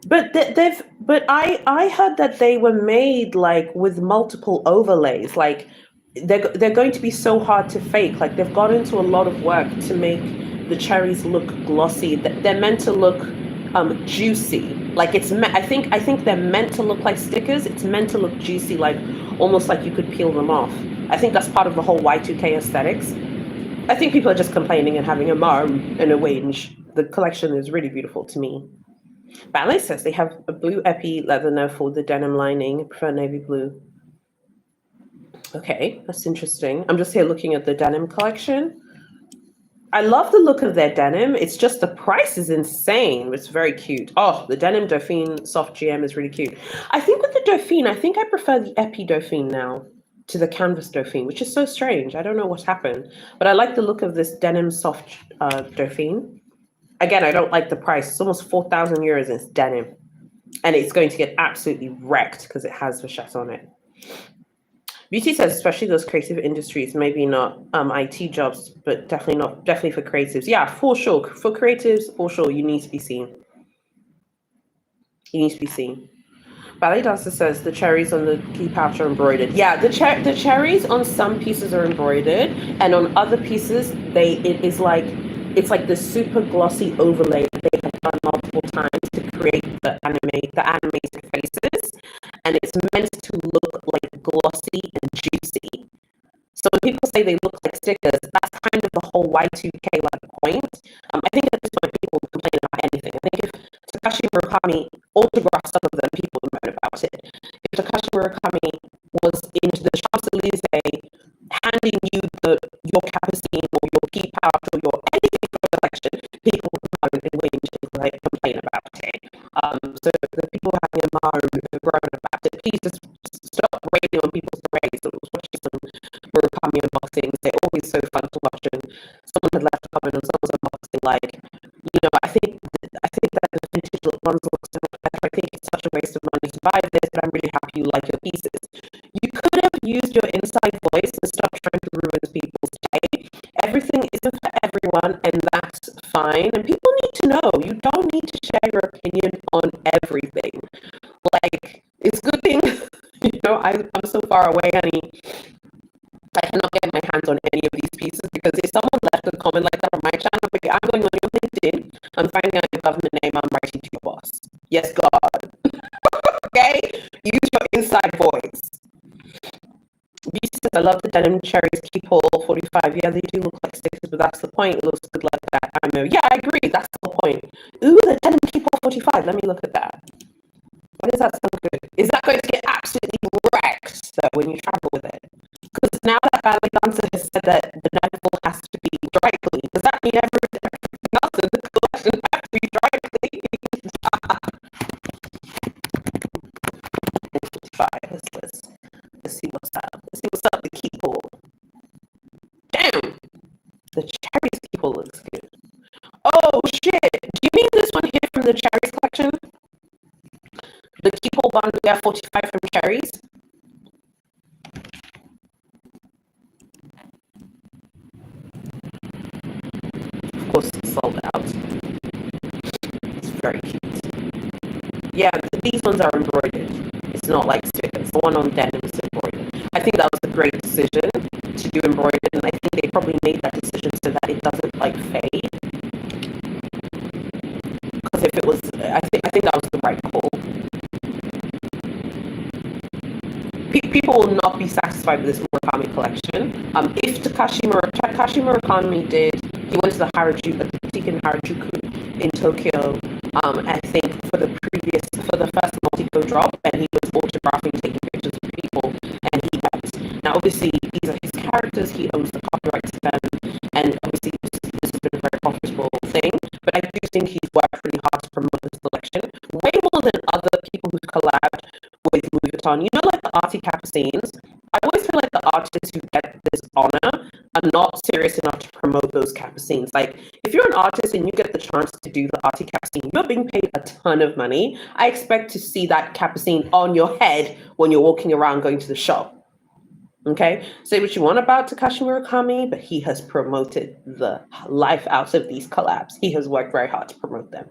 But I heard that they were made like with multiple overlays. Like they're going to be so hard to fake. Like they've gone into a lot of work to make the cherries look glossy. They're meant to look juicy. Like I think they're meant to look like stickers. It's meant to look juicy, like almost like you could peel them off. I think that's part of the whole Y2K aesthetics. I think people are just complaining and having a marm and a whinge. The collection is really beautiful to me. Ballet says they have a blue epi leather now for the denim lining. I prefer navy blue. Okay, that's interesting. I'm just here looking at the denim collection. I love the look of their denim. It's just the price is insane. It's very cute. Oh, the denim Dauphine soft GM is really cute. I think with the Dauphine, I think I prefer the epi Dauphine now to the canvas Dauphine, which is so strange. I don't know what's happened, but I like the look of this denim soft Dauphine. Again, I don't like the price. It's almost 4,000 euros and it's denim. And it's going to get absolutely wrecked because it has Vachette on it. Beauty says, especially those creative industries, maybe not IT jobs, but definitely for creatives. Yeah, for sure. For creatives, for sure, you need to be seen. You need to be seen. Ballet Dancer says the cherries on the key pouch are embroidered. Yeah, the cherries on some pieces are embroidered, and on other pieces, it's like the super glossy overlay that they have done multiple times to create the animated faces, and it's meant to look like glossy and juicy. So when people say they look like stickers, that's kind of the whole Y2K like point. I think at this point people will complain about anything. I think if Takashi Murakami autographed some of them, people would moan about it. If Takashi Murakami was in the Champs-Elysees handing you your Capucine or your key pouch or your anything from the collection, people would moan and whinge and like complain about it. So the people having a moan and groan about it, please just stop rating on people's parades. I was watching some Murakami unboxings. They're always so fun to watch, and someone had left a comment on someone's unboxing like, I think that the vintage ones look so much better. I think it's such a waste of money to buy this, but I'm really happy you like your pieces. You could have used your inside voice and stopped trying to ruin people's day. Everything isn't for everyone, and that's fine. And people need to know. You don't need to share your opinion on everything. Like, it's a good thing, I'm so far away, honey. I cannot get my hands on any of these pieces because if someone left a comment like that on my channel, I'm going on your LinkedIn, I'm finding out your government name, I'm writing to your boss. Yes, God. Okay? Use your inside voice. Beast says, I love the denim cherries keep all 45. Yeah, they do look like stickers, but that's the point. It looks good like that. I know. Yeah, I agree. That's the point. Ooh, the denim keep all 45. Let me look at that. What is that sound good? Is that going to get absolutely wrecked though when you travel with it? Because now that ballet dancer has said that the neckball has to be dry clean, does that mean everything else in the collection has to be dry clean? Let's see what's up. Let's see what's up. The keyhole. Damn, the cherries keyhole looks good. Oh shit! Do you mean this one here from the cherries collection? The keyhole bandolier 45 from cherries. Of course, it's sold out. It's very cute. Yeah, these ones are embroidered. It's not like stickers. The one on denim is embroidered. I think that was a great decision to do embroidered, and I think they probably made that decision so that it doesn't like fade. Because if it was, I think that was the right call. People will not be satisfied with this Murakami collection. If Takashi Murakami he went to the boutique in Harajuku in Tokyo, I think for the first Multico drop, and he was autographing, taking pictures of people, and he kept. Now, obviously, these are his characters, he owns the copyright to them, and obviously this has been a very profitable thing, but I do think he's worked really hard to promote this collection, way more than other people who've collabed with Louis Vuitton. You know, like the arty capucines, I always feel like the artists who get this honor are not serious enough to promote those capucines. Like, if you're an artist and you get the chance to do the arty capucine, you're being paid a ton of money. I expect to see that capucine on your head when you're walking around going to the shop. Okay, say what you want about Takashi Murakami, but he has promoted the life out of these collabs. He has worked very hard to promote them.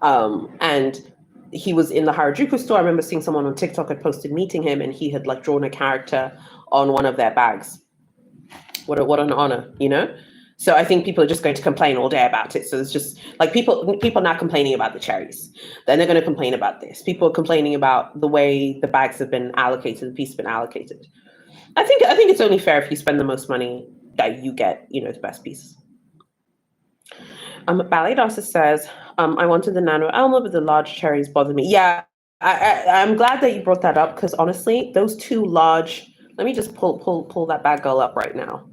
And he was in the Harajuku store. I remember seeing someone on TikTok had posted meeting him, and he had like drawn a character on one of their bags. What an honor, you know? So I think people are just going to complain all day about it. So it's just like people now complaining about the cherries. Then they're going to complain about this. People are complaining about the way the bags have been allocated, the piece has been allocated. I think it's only fair if you spend the most money that you get, you know, the best piece. Ballet Dancer says, I wanted the Nano Alma, but the large cherries bother me. Yeah, I'm glad that you brought that up, because honestly, those two large, let me just pull that bad girl up right now.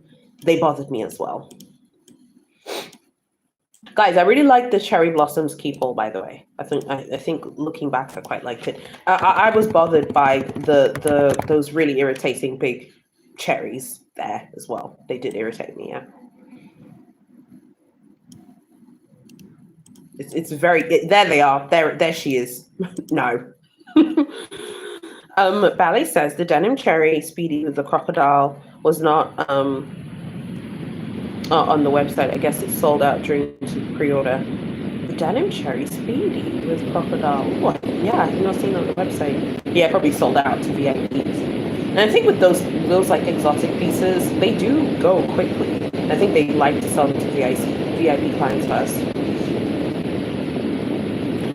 They bothered me as well. Guys, I really like the Cherry Blossoms keyhole, by the way. I think looking back, I quite liked it. I was bothered by those really irritating big cherries there as well. They did irritate me, yeah. It's very there they are. There she is. No. Ballet says the denim cherry Speedy with the crocodile was not on the website. I guess it sold out during pre-order. The denim cherry Speedy with crocodile. What? Yeah, I've not seen it on the website. Yeah, probably sold out to VIPs. And I think with those like exotic pieces, they do go quickly. I think they like to sell them to VIP clients first.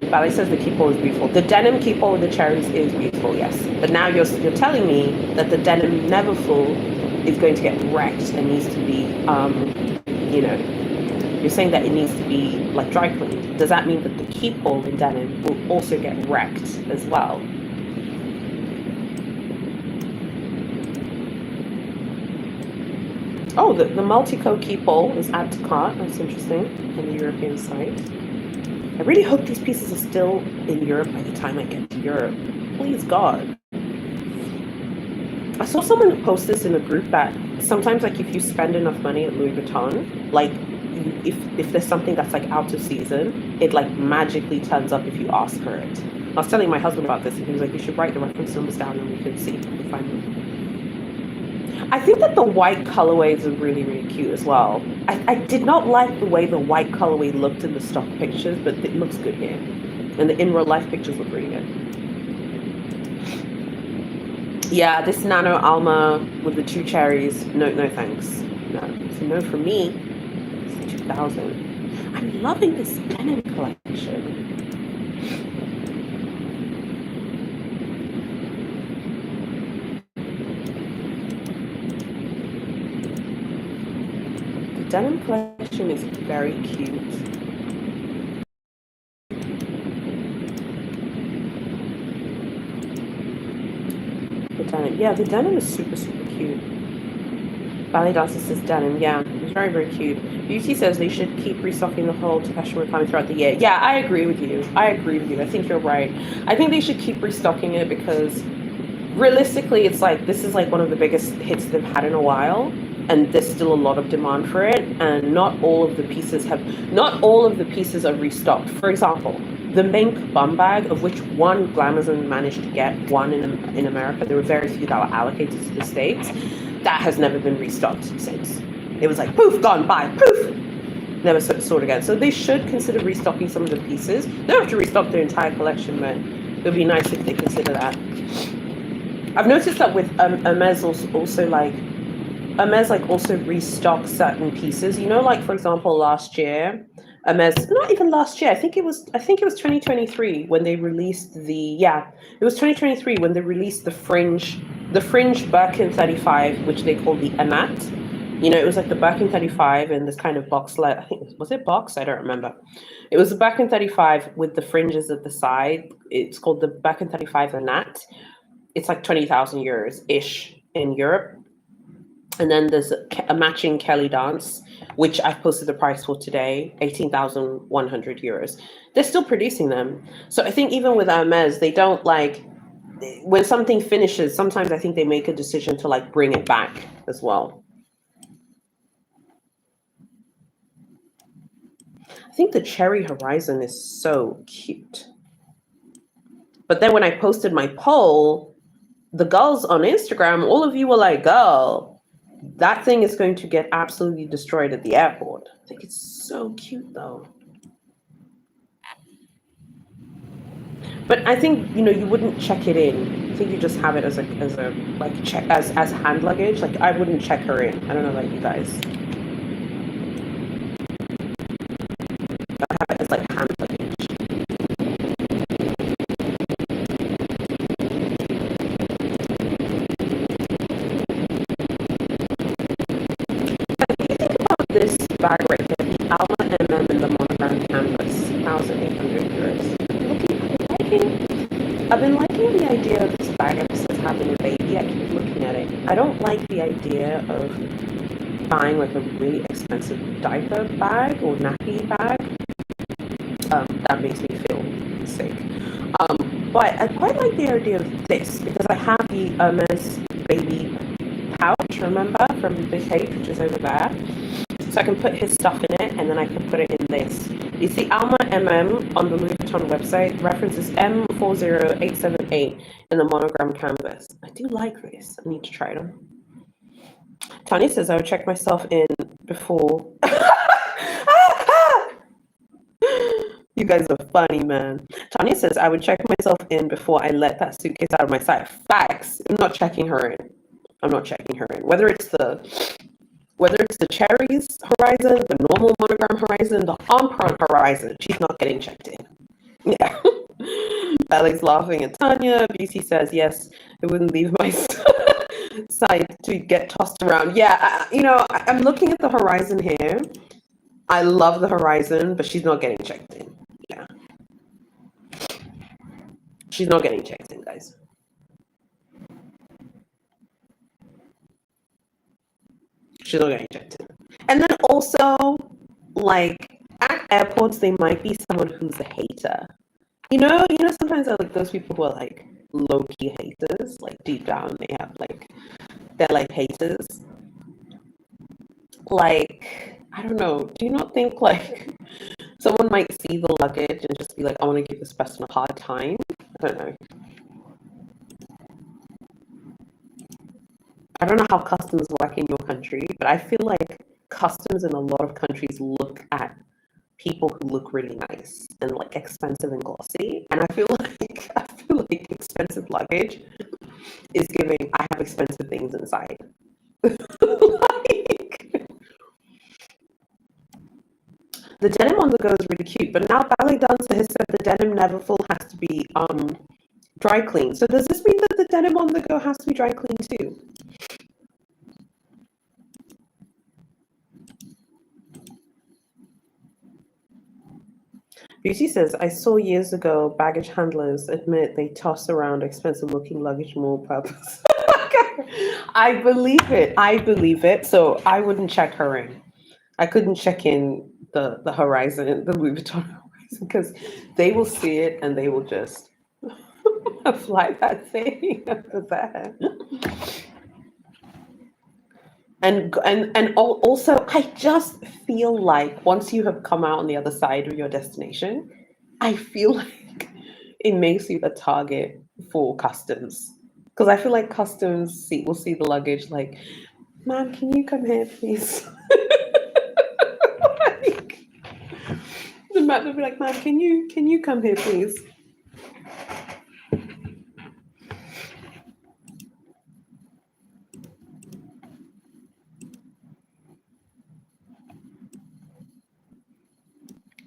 Ballet says the keyhole is beautiful. The denim keyhole with the cherries is beautiful, yes. But now you're telling me that the denim Neverfull is going to get wrecked and needs to be, you know, you're saying that it needs to be like dry cleaned. Does that mean that the keyhole in denim will also get wrecked as well? Oh, the Multico keyhole is add to cart. That's interesting on the European site. I really hope these pieces are still in Europe by the time I get to Europe. Please, God. I saw someone post this in a group that sometimes, like, if you spend enough money at Louis Vuitton, like, if there's something that's, like, out of season, it, like, magically turns up if you ask for it. I was telling my husband about this, and he was like, you should write the reference numbers down and we could see if we can find them. I think that the white colorways are really, really cute as well. I did not like the way the white colorway looked in the stock pictures, but it looks good here. And the in real life pictures look really good. Yeah, this Nano Alma with the two cherries, no thanks. No, it's a no for me. It's 2000. I'm loving this denim collection. Denim collection is very cute. Yeah, the denim is super, super cute. Ballet dancer says denim. Yeah, it's very, very cute. Beauty says they should keep restocking the whole to fashion requirement throughout the year. Yeah, I agree with you. I agree with you. I think you're right. I think they should keep restocking it because realistically, it's like this is like one of the biggest hits they've had in a while, and there's still a lot of demand for it, and not all of the pieces are restocked. For example, the mink bum bag, of which one Glamazon managed to get one in America. There were very few that were allocated to the States. That has never been restocked since. It was like poof, gone, bye, poof, never saw it again. So they should consider restocking some of the pieces. They don't have to restock their entire collection, but it would be nice if they consider that. I've noticed that with Hermes also like Hermes like also restocks certain pieces. You know, like for example, last year, Hermes, not even last year. I think it was 2023 when they released it was 2023 when they released the fringe Birkin 35, which they call the Amat. You know, it was like the Birkin 35 and this kind of box let. I think was it box? I don't remember. It was the Birkin 35 with the fringes at the side. It's called the Birkin 35 Amat. It's like 20,000 euros ish in Europe. And then there's a matching Kelly dance, which I've posted the price for today, 18,100 euros. They're still producing them. So I think even with Hermes, they don't like, when something finishes, sometimes I think they make a decision to like bring it back as well. I think the Cherry Horizon is so cute. But then when I posted my poll, the girls on Instagram, all of you were like, girl, that thing is going to get absolutely destroyed at the airport. I think it's so cute though. But I think, you know, you wouldn't check it in. I think you just have it as a like check as hand luggage. Like I wouldn't check her in. I don't know about you guys. I'd have it as like hand luggage. This bag right here, the Alma MM in the monogram canvas, 1,800 euros. I've been liking the idea of this bag ever since having a baby. I keep looking at it. I don't like the idea of buying like a really expensive diaper bag or nappy bag. That makes me feel sick. But I quite like the idea of this because I have the Hermes baby pouch, remember, from Big H, which is over there. So I can put his stuff in it and then I can put it in this. It's the Alma MM on the Louis Vuitton website. Reference is M40878 in the monogram canvas. I do like this. I need to try them. Tanya says I would check myself in before. You guys are funny, man. Tanya says I would check myself in before I let that suitcase out of my sight. Facts. I'm not checking her in. Whether it's the Cherries Horizon, the normal monogram Horizon, the Emprunt Horizon, she's not getting checked in. Yeah. Alex laughing at Tanya. BC says, yes, it wouldn't leave my side to get tossed around. Yeah, I'm looking at the Horizon here. I love the Horizon, but she's not getting checked in. Yeah. She's not getting checked in, guys. She's not getting checked in. And then also, like, at airports, they might be someone who's a hater. You know, sometimes there are like those people who are like low-key haters, like deep down they're like haters. Like, I don't know, do you not think like someone might see the luggage and just be like, I want to give this person a hard time? I don't know. I don't know how customs work in your country, but I feel like customs in a lot of countries look at people who look really nice and like expensive and glossy. And I feel like expensive luggage is giving I have expensive things inside. Like, the denim on the go is really cute, but now Ballet Dancer has said the denim Neverfull has to be dry clean. So does this mean that the denim on the go has to be dry clean too? Beauty says, I saw years ago baggage handlers admit they toss around expensive looking luggage more purpose. I believe it. I believe it. So I wouldn't check her in. I couldn't check in the horizon, the Louis Vuitton horizon, because they will see it and they will just fly that thing over there. And also, I just feel like once you have come out on the other side of your destination, I feel like it makes you a target for customs. Because I feel like customs will see the luggage like, ma'am, can you come here, please? Like, the man will be like, ma'am, can you come here, please?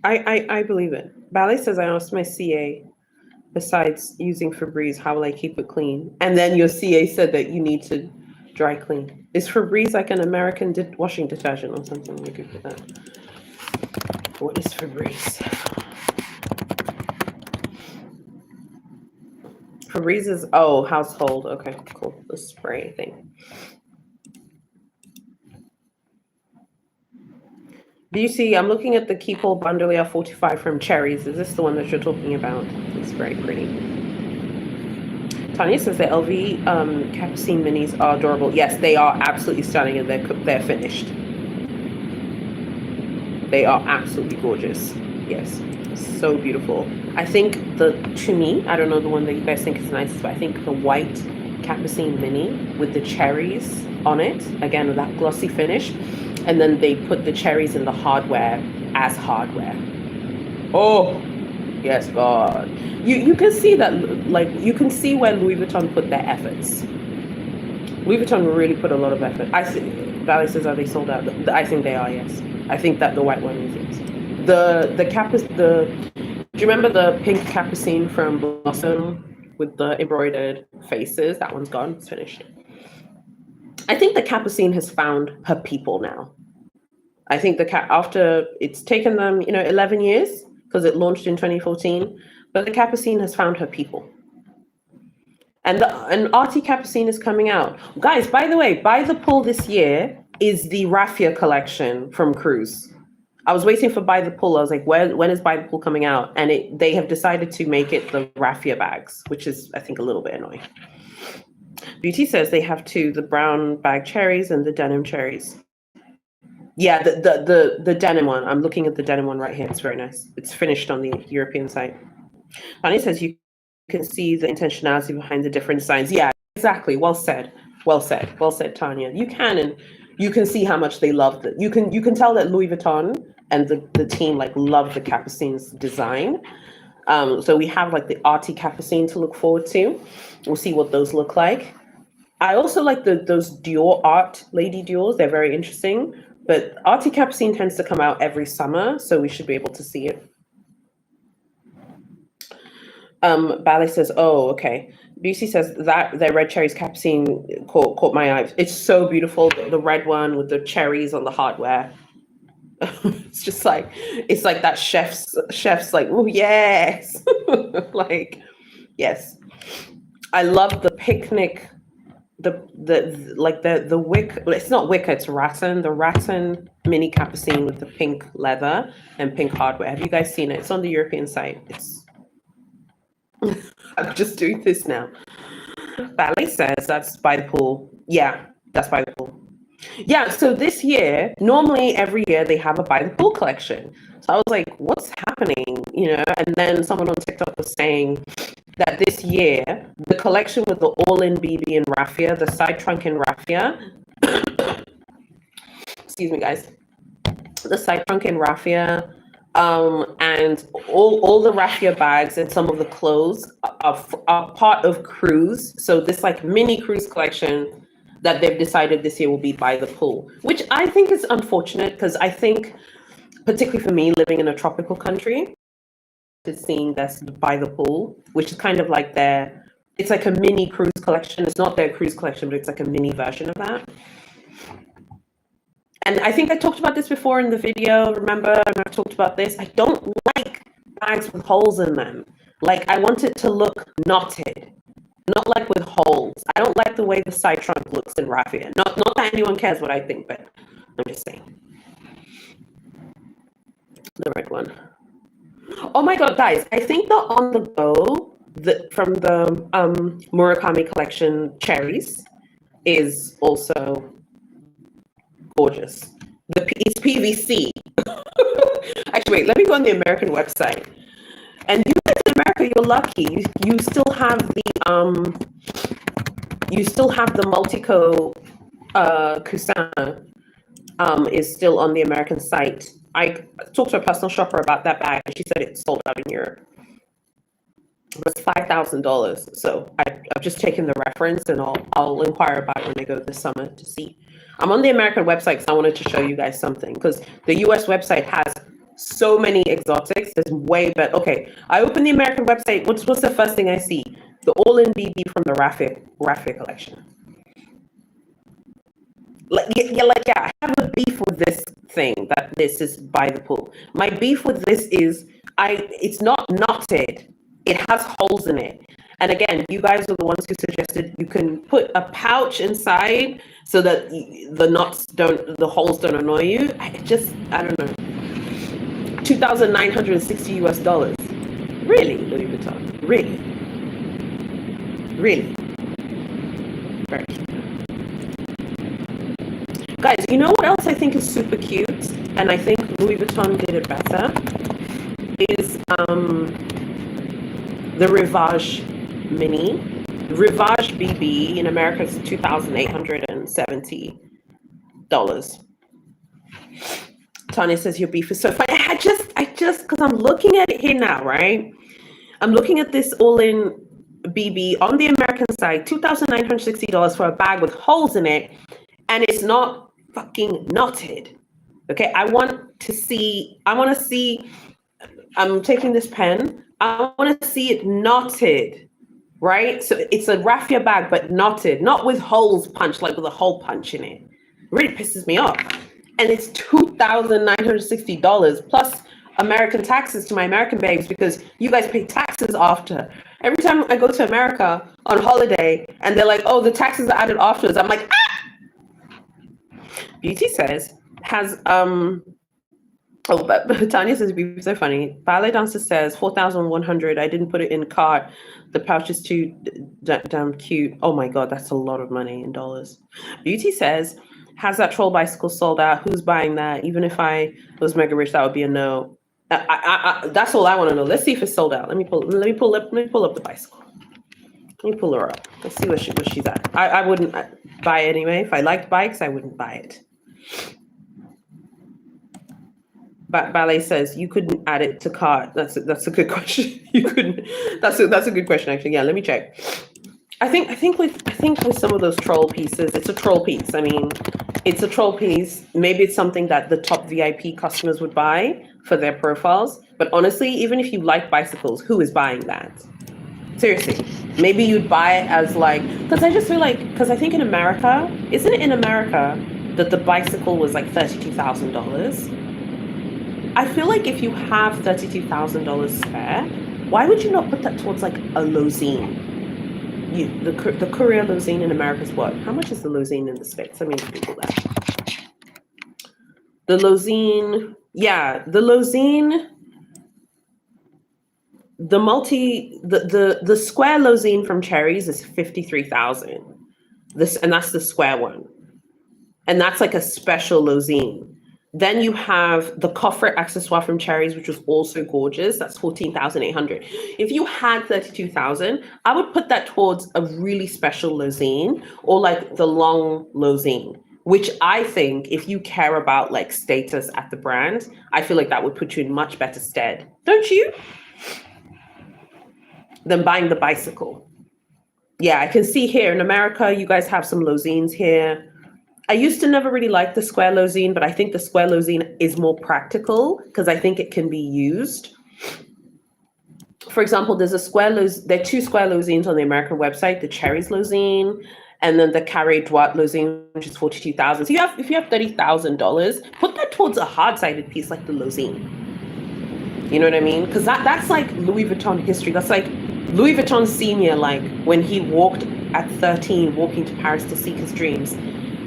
I believe it. Ballet says I asked my CA, besides using Febreze, how will I keep it clean? And then your CA said that you need to dry clean. Is Febreze like an American washing detergent or something? Let me Google that. What is Febreze? Febreze is, oh, household. Okay, cool. The spray thing. Beauty, I'm looking at the Keepall Bandolier 45 from Cherries. Is this the one that you're talking about? It's very pretty. Tanya says the LV Capucine minis are adorable. Yes, they are absolutely stunning, and they're finished. They are absolutely gorgeous. Yes, so beautiful. I think to me, I don't know the one that you guys think is nicest, but I think the white Capucine mini with the cherries on it, again with that glossy finish, and then they put the cherries in the hardware as hardware. Oh, yes, God. You can see that, like, you can see where Louis Vuitton put their efforts. Louis Vuitton really put a lot of effort. I think Valley says, are they sold out? I think they are, yes. I think that the white one is, yes. Do you remember the pink Capucine from Blossom with the embroidered faces? That one's gone. It's finished. I think the Capucine has found her people now. I think after it's taken them, 11 years, because it launched in 2014, but the Capucine has found her people. And Artie Capucine is coming out. Guys, by the way, By the Pool this year is the Raffia collection from Cruise. I was waiting for By the Pool. I was like, when is By the Pool coming out? And they have decided to make it the Raffia bags, which is, I think, a little bit annoying. Beauty says they have two, the brown bag cherries and the denim cherries. Yeah, the denim one. I'm looking at the denim one right here. It's very nice. It's finished on the European site. Tanya says you can see the intentionality behind the different designs. Yeah, exactly. Well said. Well said. Well said, Tanya. You can, and you can see how much they loved it. You can tell that Louis Vuitton and the team like love the Capucine's design. So we have like the Artie Capucine to look forward to. We'll see what those look like. I also like those Dior art Lady Diors. They're very interesting. But Artie Capucine tends to come out every summer, so we should be able to see it. Ballet says, oh, okay. Beauty says that their red cherries Capucine caught my eye. It's so beautiful. The red one with the cherries on the hardware. It's just like, it's like that chef's like, oh yes. Like, yes. I love the picnic, the wick, it's not wicker, it's rattan, the rattan mini Capucine with the pink leather and pink hardware. Have you guys seen it? It's on the European site. It's I'm just doing this now. Ballet says that's By the Pool. Yeah, that's By the Pool. Yeah, so this year, normally every year they have a By the Pool collection. So I was like, what's happening? And then someone on TikTok was saying that this year, the collection with the all-in BB and raffia, the side trunk in raffia, excuse me, guys, the side trunk in raffia, and all the raffia bags and some of the clothes are part of Cruise. So this like mini Cruise collection that they've decided this year will be By the Pool, which I think is unfortunate because I think, particularly for me, living in a tropical country, is seeing this By the Pool, which is kind of like it's like a mini Cruise collection. It's not their Cruise collection, but it's like a mini version of that. And I think I talked about this before in the video. Remember, I've talked about this. I don't like bags with holes in them. Like, I want it to look knotted, not not like with holes. I don't like the way the side trunk looks in raffia. Not that anyone cares what I think, but I'm just saying. The red one. Oh my god, guys! I think the on the go from the Murakami collection cherries is also gorgeous. It's PVC. Actually, wait. Let me go on the American website. And you guys in America, you're lucky. You still have the Multico Kusama is still on the American site. I talked to a personal shopper about that bag, and she said it's sold out in Europe. It was $5,000. So I've just taken the reference, and I'll inquire about it when I go this summer to see. I'm on the American website because I wanted to show you guys something, because the US website has so many exotics. There's way better. Okay, I open the American website. What's the first thing I see? The all-in BB from the Raffia collection. I have a beef with this thing that this is by the pool. My beef with this is it's not knotted. It has holes in it. And again, you guys are the ones who suggested you can put a pouch inside so that the holes don't annoy you. I don't know. $2,960 US. Really, Louis Vuitton? Really? Very cute. Guys, you know what else I think is super cute? And I think Louis Vuitton did it better? Is the Rivage Mini. Rivage BB in America is $2,870. Tanya says your beef is so funny. I just, because I'm looking at it here now, right? I'm looking at this all-in BB on the American side, $2,960 for a bag with holes in it, and it's not fucking knotted. Okay, I want to see, I'm taking this pen, I want to see it knotted, right? So it's a raffia bag, but knotted, not with holes punched, like with a hole punch in it. It really pisses me off. And it's $2,960 plus American taxes to my American babes, because you guys pay taxes after. Every time I go to America on holiday and they're like, oh, the taxes are added afterwards, I'm like, ah! Beauty says, but Tanya says, be so funny. Ballet dancer says, 4,100. I didn't put it in cart. The pouch is too damn cute. Oh my God, that's a lot of money in dollars. Beauty says, has that troll bicycle sold out? Who's buying that? Even if I was mega rich, that would be a no. That's all I want to know. Let's see if it's sold out. Let me pull up the bicycle. Let me pull her up. Let's see where she's at. I wouldn't buy it anyway. If I liked bikes, I wouldn't buy it. Ballet says you couldn't add it to cart. That's a good question. You couldn't. That's a good question actually. Yeah, let me check. I think with some of those troll pieces, it's a troll piece. I mean, it's a troll piece. Maybe it's something that the top VIP customers would buy for their profiles. But honestly, even if you like bicycles, who is buying that? Seriously, maybe you'd buy it as like, because I just feel like, because I think in America, isn't it in America that the bicycle was like $32,000? I feel like if you have $32,000 spare, why would you not put that towards like a limousine? The Courier limousine in America is what? How much is the limousine in the States? Let me Google that. The limousine, yeah, the limousine, the square limousine from Cherries is 53,000. And that's the square one, and that's like a special limousine. Then you have the coffret accessoire from Cherries, which was also gorgeous. That's 14,800. If you had 32,000, I would put that towards a really special limousine, or like the long limousine, which I think if you care about like status at the brand, I feel like that would put you in much better stead. Don't you? Than buying the bicycle. Yeah, I can see here in America, you guys have some limousines here. I used to never really like the square limousine, but I think the square limousine is more practical because I think it can be used. For example, there are two square limousines on the American website, the Cherries limousine, and then the Carré Droit limousine, which is 42,000. So if you have $30,000, put that towards a hard-sided piece like the limousine. You know what I mean? Because that's like Louis Vuitton history. That's like Louis Vuitton Senior, like when he walked at 13, walking to Paris to seek his dreams,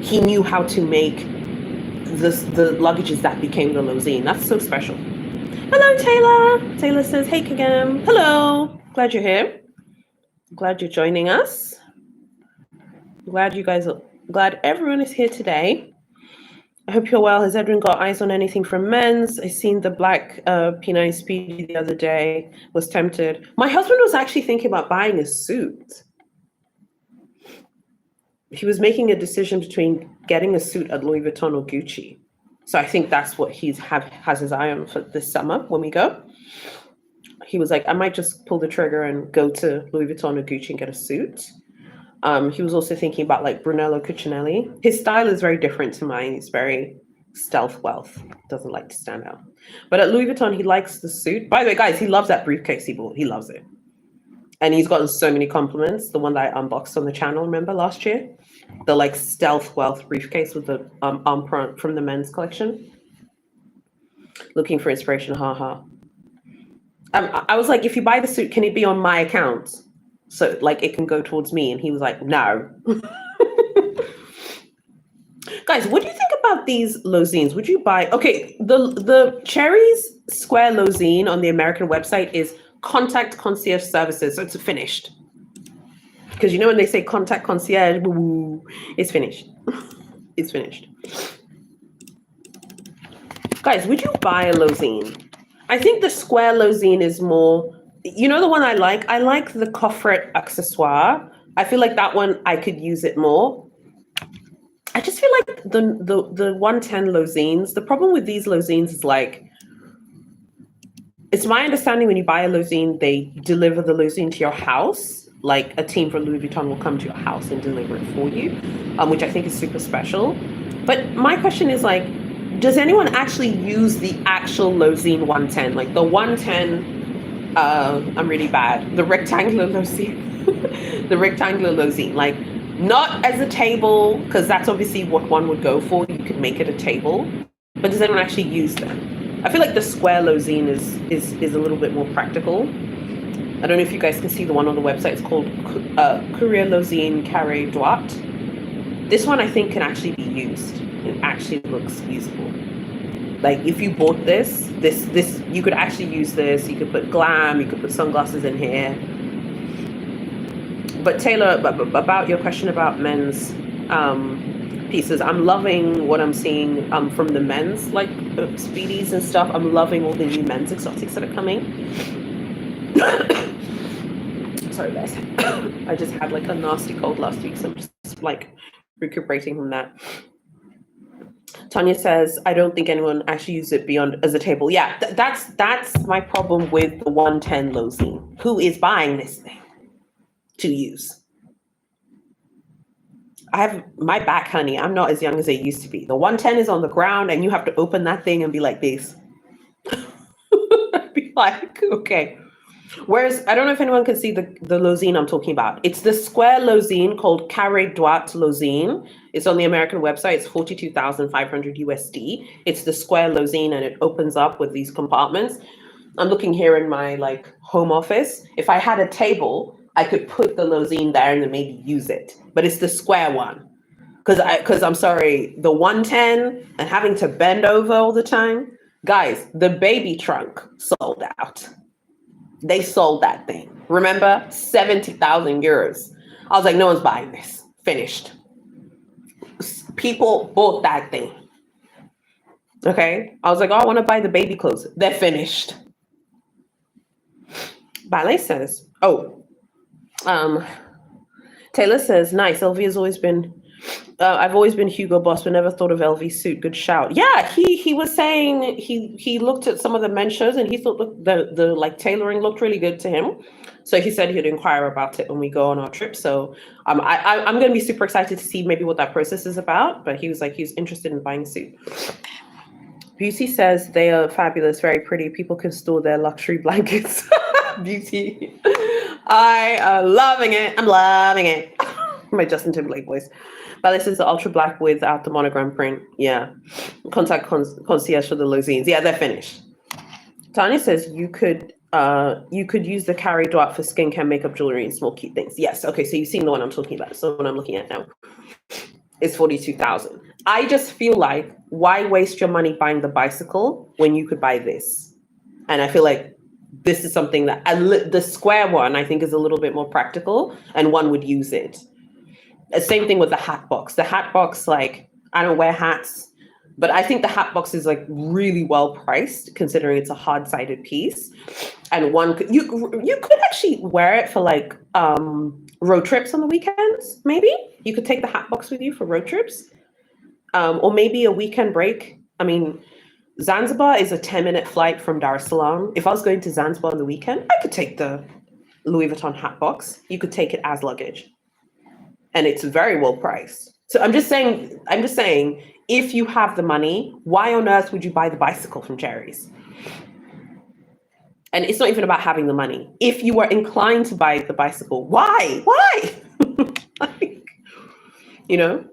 he knew how to make the luggages that became the limousine. That's so special. Hello, Taylor. Taylor says, hey, Kagam. Hello. Glad you're here. Glad you're joining us. Glad everyone is here today. I hope you're well. Has everyone got eyes on anything from men's? I seen the black P9 Speedy the other day. Was tempted. My husband was actually thinking about buying a suit. He was making a decision between getting a suit at Louis Vuitton or Gucci. So I think that's what has his eye on for this summer when we go. He was like, I might just pull the trigger and go to Louis Vuitton or Gucci and get a suit. He was also thinking about like Brunello Cucinelli. His style is very different to mine. He's very stealth wealth. Doesn't like to stand out. But at Louis Vuitton, he likes the suit. By the way, guys, he loves that briefcase he bought. He loves it. And he's gotten so many compliments. The one that I unboxed on the channel, remember last year? The like stealth wealth briefcase with the arm from the men's collection. Looking for inspiration, haha. I was like, if you buy the suit, can it be on my account? So like it can go towards me. And he was like, no. Guys, what do you think about these limousines? Would you buy? Okay, the Cherries Square limousine on the American website is contact concierge services. So it's finished. Because you know when they say contact concierge, woo, it's finished. It's finished. Guys, would you buy a limousine? I think the square limousine is more, you know the one I like? I like the coffret accessoire. I feel like that one, I could use it more. I just feel like the 110 limousines, the problem with these limousines is like, it's my understanding when you buy a limousine, they deliver the limousine to your house. Like a team from Louis Vuitton will come to your house and deliver it for you, which I think is super special. But my question is like, does anyone actually use the actual limousine 110? Like the 110, I'm really bad. The rectangular limousine, the rectangular limousine, like not as a table, because that's obviously what one would go for. You could make it a table, but does anyone actually use them? I feel like the square limousine is a little bit more practical. I don't know if you guys can see the one on the website. It's called Courier Limousine Carré Droite. This one I think can actually be used. It actually looks usable. Like if you bought this, you could actually use this. You could put glam, you could put sunglasses in here. But Taylor, about your question about men's pieces, I'm loving what I'm seeing from the men's like speedies and stuff. I'm loving all the new men's exotics that are coming. Sorry guys, I just had like a nasty cold last week, so I'm just like recuperating from that. Tanya says, I don't think anyone actually uses it beyond as a table. Yeah, that's my problem with the 110 limousine. Who is buying this thing to use? I have my back, honey. I'm not as young as I used to be. The 110 is on the ground and you have to open that thing and be like this. Be like, okay. Whereas, I don't know if anyone can see the limousine I'm talking about. It's the square limousine called Carré Droite limousine. It's on the American website. It's 42,500 USD. It's the square limousine and it opens up with these compartments. I'm looking here in my like home office. If I had a table, I could put the limousine there and then maybe use it. But it's the square one. Because I'm sorry, the 110 and having to bend over all the time. Guys, the baby trunk sold out. They sold that thing. Remember, 70,000 euros. I was like, no one's buying this. Finished. People bought that thing. Okay. I was like, oh, I want to buy the baby clothes. They're finished. Ballet says, Taylor says, nice. LV has always been, I've always been Hugo Boss, but never thought of LV suit. Good shout. Yeah, he was saying he looked at some of the men's shows and he thought the like tailoring looked really good to him. So he said he'd inquire about it when we go on our trip. So I'm going to be super excited to see maybe what that process is about. But he was like, he's interested in buying a suit. Beauty says they are fabulous, very pretty. People can store their luxury blankets. Beauty. I am loving it. I'm loving it. My Justin Timberlake voice. But this is the ultra black without the monogram print. Yeah. Contact concierge for the limousines. Yeah, they're finished. Tanya says you could You could use the carry dot for skincare, makeup, jewelry, and small cute things. Yes. Okay. So you've seen the one I'm talking about. So the one I'm looking at now is 42,000. I just feel like, why waste your money buying the bicycle when you could buy this? And I feel like this is something that the square one I think is a little bit more practical, and one would use it. Same thing with the hat box. The hat box, like, I don't wear hats, but I think the hat box is like really well priced considering it's a hard-sided piece. And you could actually wear it for like road trips on the weekends. Maybe you could take the hat box with you for road trips, or maybe a weekend break. I mean, Zanzibar is a 10-minute flight from Dar es Salaam. If I was going to Zanzibar on the weekend, I could take the Louis Vuitton hat box. You could take it as luggage, and it's very well priced. So I'm just saying, if you have the money, why on earth would you buy the bicycle from Jerry's? And it's not even about having the money. If you were inclined to buy the bicycle, why? Like, you know,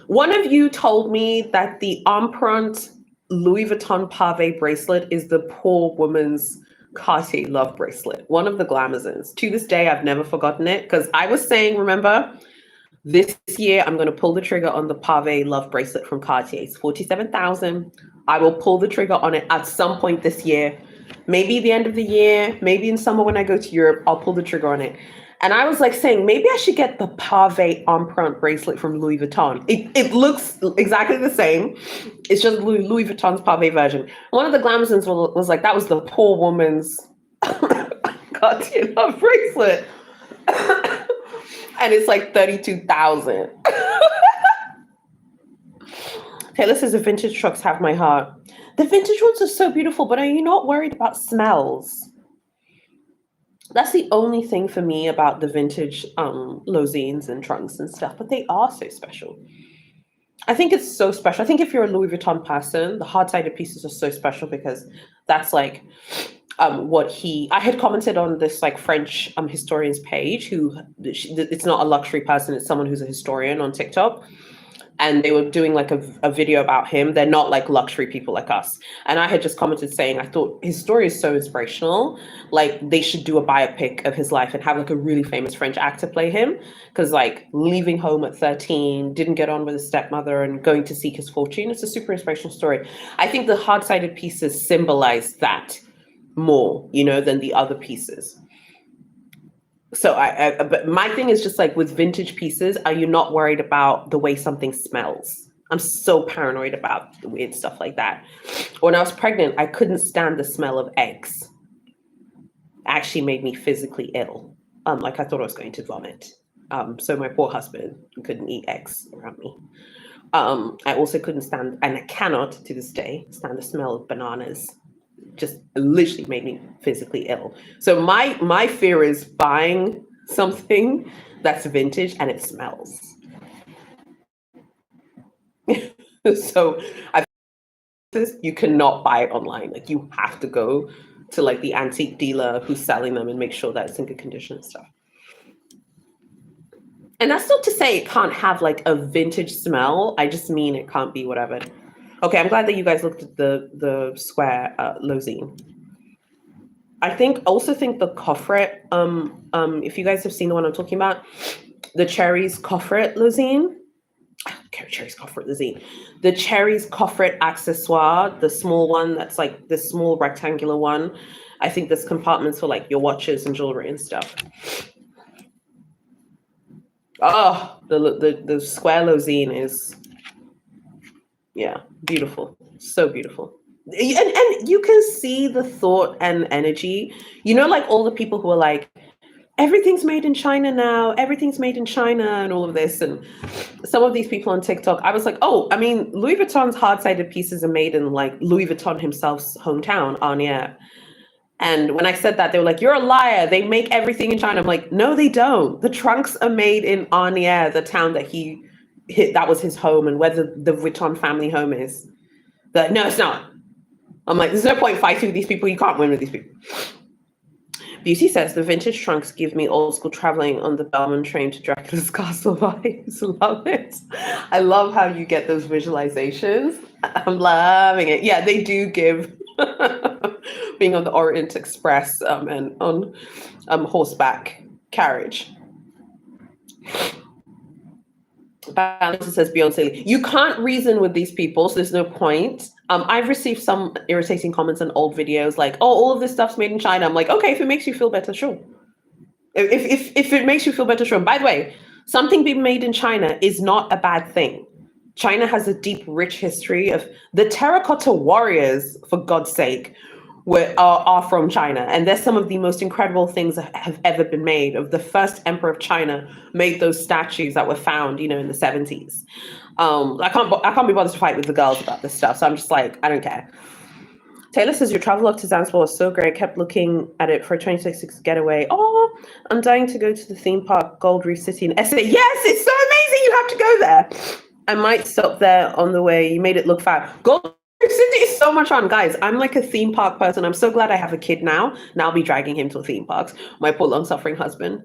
one of you told me that the Empreinte Louis Vuitton pave bracelet is the poor woman's Cartier love bracelet. One of the Glamazons. To this day, I've never forgotten it, because I was saying, remember, this year I'm going to pull the trigger on the pave love bracelet from Cartier. It's 47,000. I will pull the trigger on it at some point this year. Maybe the end of the year, maybe in summer when I go to Europe, I'll pull the trigger on it. And I was like saying, maybe I should get the pave empreinte bracelet from Louis Vuitton. It looks exactly the same. It's just Louis Vuitton's pave version. One of the Glamazons was like, that was the poor woman's Cartier love bracelet. And it's like 32,000. Taylor says the vintage trucks have my heart. The vintage ones are so beautiful, but are you not worried about smells? That's the only thing for me about the vintage limousines and trunks and stuff, but they are so special. I think it's so special. I think if you're a Louis Vuitton person, the hard-sided pieces are so special because that's like I had commented on this like French historian's page it's not a luxury person, it's someone who's a historian on TikTok. And they were doing like a video about him. They're not like luxury people like us. And I had just commented saying, I thought his story is so inspirational. Like they should do a biopic of his life and have like a really famous French actor play him. Because like leaving home at 13, didn't get on with his stepmother and going to seek his fortune. It's a super inspirational story. I think the hard-sided pieces symbolize that more, than the other pieces. So but my thing is just like with vintage pieces, are you not worried about the way something smells? I'm so paranoid about the weird stuff like that. When I was pregnant, I couldn't stand the smell of eggs. It actually made me physically ill. Like I thought I was going to vomit. So my poor husband couldn't eat eggs around me. I also couldn't stand, and I cannot to this day, stand the smell of bananas. Just literally made me physically ill. So my fear is buying something that's vintage and it smells. So you cannot buy it online. Like you have to go to like the antique dealer who's selling them and make sure that it's in good condition and stuff. And that's not to say it can't have like a vintage smell. I just mean it can't be whatever. Okay, I'm glad that you guys looked at the square limousine. I also think the coffret, if you guys have seen the one I'm talking about, the Cherries coffret limousine. Cherries coffret limousine. The Cherries coffret accessoire, the small one that's like the small rectangular one. I think there's compartments for like your watches and jewelry and stuff. Oh, the square limousine is, yeah, beautiful. So beautiful. And you can see the thought and energy, like all the people who are like, everything's made in China now, everything's made in China and all of this. And some of these people on TikTok, I was like, oh, I mean, Louis Vuitton's hard-sided pieces are made in like Louis Vuitton himself's hometown, Haya. And when I said that, they were like, you're a liar. They make everything in China. I'm like, no, they don't. The trunks are made in Haya, the town that he hit. That was his home and where the Vuitton family home is. They're like, no, it's not. I'm like, there's no point fighting with these people. You can't win with these people. Beauty says, the vintage trunks give me old school traveling on the Bellman train to Dracula's castle vibes. Love it. I love how you get those visualizations. I'm loving it. Yeah, they do give being on the Orient Express and on horseback carriage. Balance says Beyonce. You can't reason with these people, so there's no point. I've received some irritating comments on old videos like, "Oh, all of this stuff's made in China." I'm like, okay, if it makes you feel better, sure. If it makes you feel better, sure. By the way, something being made in China is not a bad thing. China has a deep, rich history of the terracotta warriors, for God's sake, are from China. And there's some of the most incredible things that have ever been made. Of the first emperor of China made those statues that were found, in the 70s. I can't be bothered to fight with the girls about this stuff. So I'm just like, I don't care. Taylor says your travel log to Zanzibar was so great. Kept looking at it for a 2026 getaway. Oh, I'm dying to go to the theme park, Gold Reef City in SA. Yes, it's so amazing. You have to go there. I might stop there on the way. You made it look fun. Gold Reef City is so much fun, guys. I'm like a theme park person. I'm so glad I have a kid now. Now I'll be dragging him to theme parks. My poor long-suffering husband.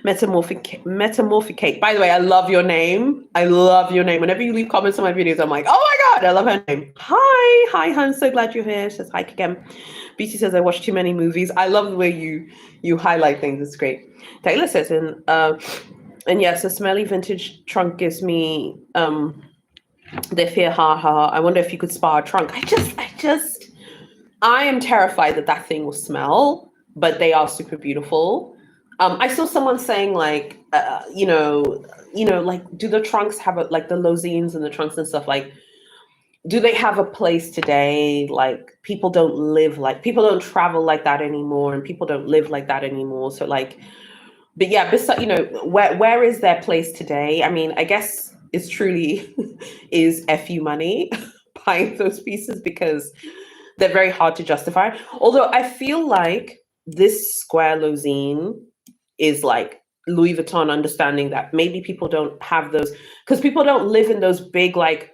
Metamorphicate. By the way, I love your name. I love your name. Whenever you leave comments on my videos, I'm like, oh my God, I love her name. Hi, hun. So glad you're here. Says hi again. BT says I watch too many movies. I love the way you highlight things. It's great. Taylor says, and yes, a smelly vintage trunk gives me the fear. Ha. I wonder if you could spar a trunk. I am terrified that thing will smell, but they are super beautiful. I saw someone saying like, like, do the trunks have like the limousines and the trunks and stuff, like, do they have a place today? Like, people don't travel like that anymore, and people don't live like that anymore. So like, but yeah, besides, where is their place today? I mean, I guess it's truly is FU money buying those pieces because they're very hard to justify. Although I feel like this square limousine is like Louis Vuitton understanding that maybe people don't have those, because people don't live in those big like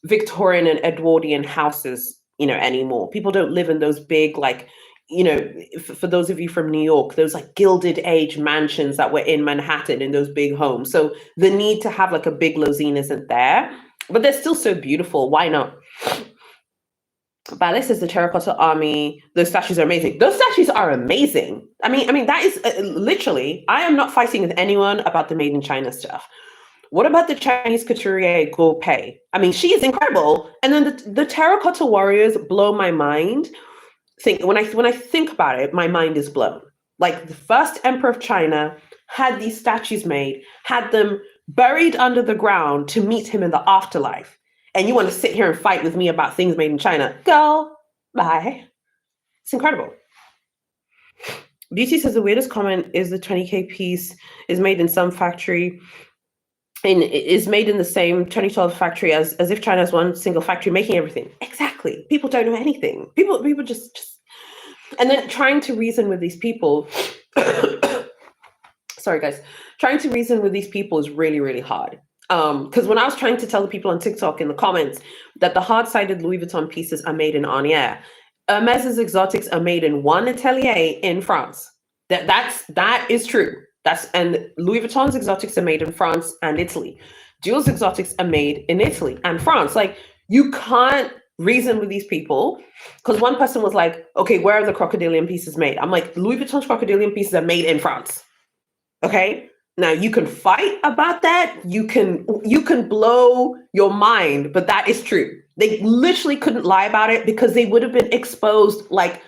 Victorian and Edwardian houses, anymore. People don't live in those big like, for those of you from New York, those like Gilded Age mansions that were in Manhattan in those big homes. So the need to have like a big limousine isn't there, but they're still so beautiful. Why not? Ballet says the Terracotta Army, those statues are amazing. Those statues are amazing. I mean, that is literally, I am not fighting with anyone about the made in China stuff. What about the Chinese couturier Guo Pei? I mean, she is incredible. And then the Terracotta Warriors blow my mind. When I think about it, my mind is blown. Like, the first emperor of China had these statues made, had them buried under the ground to meet him in the afterlife. And you want to sit here and fight with me about things made in China? Go, bye. It's incredible. Beauty says the weirdest comment is the 20K piece is made in some factory, and is made in the same 2012 factory as if China has one single factory making everything. Exactly. People don't know anything. People just and then trying to reason with these people. Sorry, guys. Trying to reason with these people is really, really hard. Because when I was trying to tell the people on TikTok in the comments that the hard-sided Louis Vuitton pieces are made in Arnier, Hermès's exotics are made in one atelier in France. That is true. And Louis Vuitton's exotics are made in France and Italy. Dior's exotics are made in Italy and France. Like, you can't reason with these people, because one person was like, okay, where are the crocodilian pieces made? I'm like, Louis Vuitton's crocodilian pieces are made in France. Okay. Now you can fight about that. You can blow your mind, but that is true. They literally couldn't lie about it because they would have been exposed like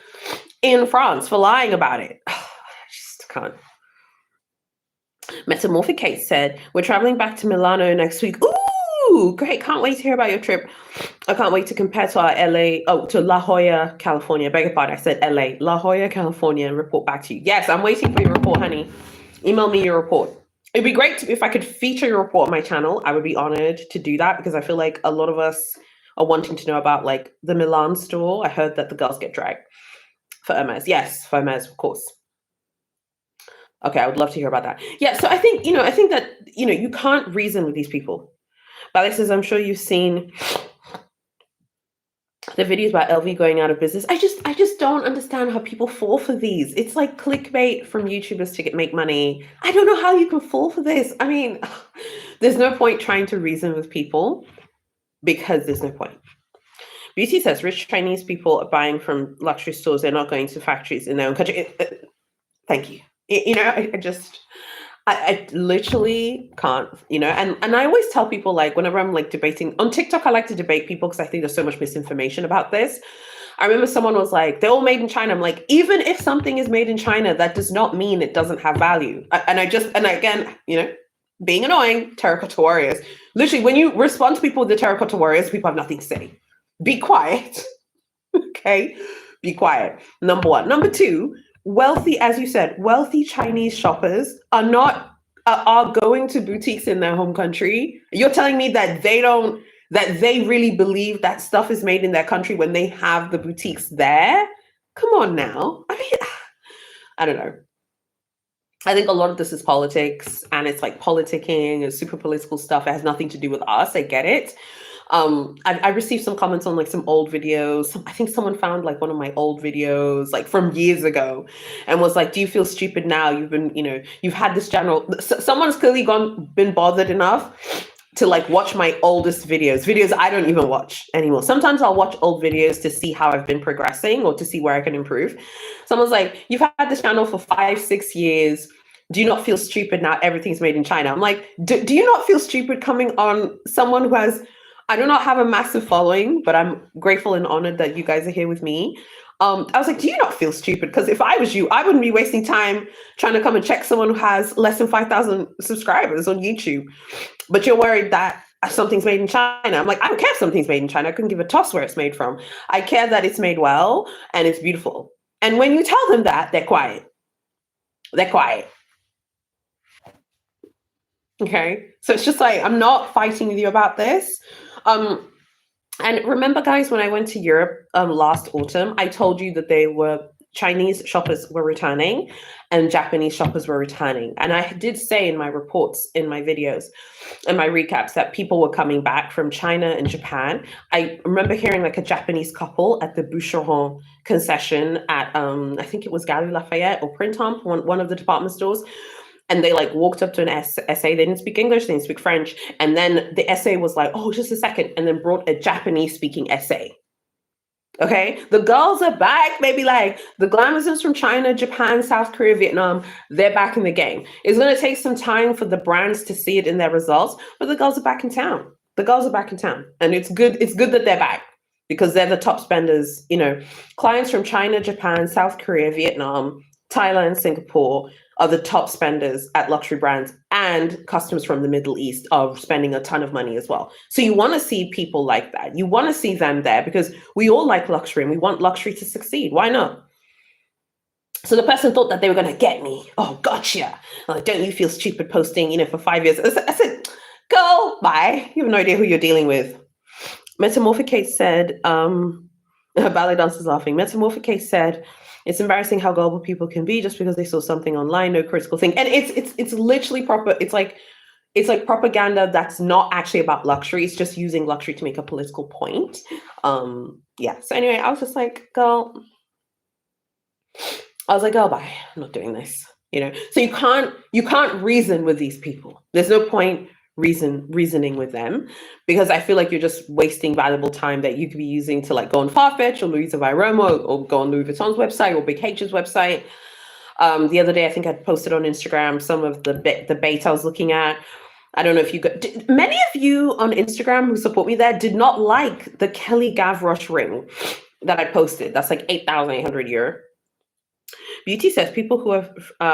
in France for lying about it. I just can't. Metamorphicate said, we're traveling back to Milano next week. Ooh, great. Can't wait to hear about your trip. I can't wait to compare to our to La Jolla, California. Beg your pardon, I said LA. La Jolla, California, and report back to you. Yes, I'm waiting for your report, honey. Email me your report. It'd be great if I could feature your report on my channel. I would be honored to do that because I feel like a lot of us are wanting to know about like the Milan store. I heard that the girls get dragged for Hermès. Yes, for Hermès, of course. Okay, I would love to hear about that. Yeah, so I think that, you can't reason with these people. Ballet says, I'm sure you've seen the videos about LV going out of business. I just don't understand how people fall for these. It's like clickbait from YouTubers to make money. I don't know how you can fall for this. I mean, there's no point trying to reason with people because there's no point. Beauty says rich Chinese people are buying from luxury stores. They're not going to factories in their own country. Thank you. I literally can't, and I always tell people, like, whenever I'm like debating on TikTok, I like to debate people because I think there's so much misinformation about this. I remember someone was like, they're all made in China. I'm like, even if something is made in China, that does not mean it doesn't have value. And again, being annoying, terracotta warriors. Literally, when you respond to people with the terracotta warriors, people have nothing to say. Be quiet. Okay? Be quiet. Number one. Number two, wealthy, as you said, wealthy Chinese shoppers are going to boutiques in their home country. You're telling me that they really believe that stuff is made in their country when they have the boutiques there? Come on now. I mean, I don't know. I think a lot of this is politics, and it's like politicking and super political stuff. It has nothing to do with us. I get it. I received some comments on like some old videos. I think someone found like one of my old videos like from years ago and was like, do you feel stupid now? You've been, you've had this channel. Someone's clearly been bothered enough to like watch my oldest videos I don't even watch anymore. Sometimes I'll watch old videos to see how I've been progressing or to see where I can improve. Someone's like, you've had this channel for 5-6 years. Do you not feel stupid now? Everything's made in China. I'm like, do you not feel stupid coming on someone who has, I do not have a massive following, but I'm grateful and honored that you guys are here with me. I was like, do you not feel stupid? Because if I was you, I wouldn't be wasting time trying to come and check someone who has less than 5,000 subscribers on YouTube. But you're worried that something's made in China. I'm like, I don't care if something's made in China. I couldn't give a toss where it's made from. I care that it's made well and it's beautiful. And when you tell them that, they're quiet. They're quiet. Okay. So it's just like, I'm not fighting with you about this. And remember, guys, when I went to Europe last autumn, I told you that Chinese shoppers were returning and Japanese shoppers were returning. And I did say in my reports, in my videos, and my recaps that people were coming back from China and Japan. I remember hearing like a Japanese couple at the Boucheron concession at, I think it was Galeries Lafayette or Printemps, one of the department stores. And they like walked up to an essay. They didn't speak English, they didn't speak French. And then the essay was like, oh, just a second. And then brought a Japanese speaking essay. Okay. The girls are back, maybe like the glamazons from China, Japan, South Korea, Vietnam, they're back in the game. It's going to take some time for the brands to see it in their results, but the girls are back in town. The girls are back in town. And it's good that they're back because they're the top spenders, clients from China, Japan, South Korea, Vietnam, Thailand, Singapore are the top spenders at luxury brands, and customers from the Middle East are spending a ton of money as well. So you want to see people like that. You want to see them there because we all like luxury and we want luxury to succeed. Why not? So the person thought that they were going to get me. Oh, gotcha. Like, don't you feel stupid posting, for 5 years? I said, girl, bye. You have no idea who you're dealing with. Metamorphicate said, ballet dancers laughing. Metamorphicate said, it's embarrassing how gullible people can be just because they saw something online, no critical thing. And it's literally proper. It's like propaganda that's not actually about luxury. It's just using luxury to make a political point. Yeah. So anyway, I was just like, girl, bye. I'm not doing this. So you can't reason with these people. There's no point reasoning with them because I feel like you're just wasting valuable time that you could be using to like go on Farfetch or Louisa Viroma or go on Louis Vuitton's website or Big H's website. The other day, I think I posted on Instagram some of the bait I was looking at. I don't know if many of you on Instagram who support me there did not like the Kelly Gavroche ring that I posted. That's like 8,800 euro. Beauty says people who are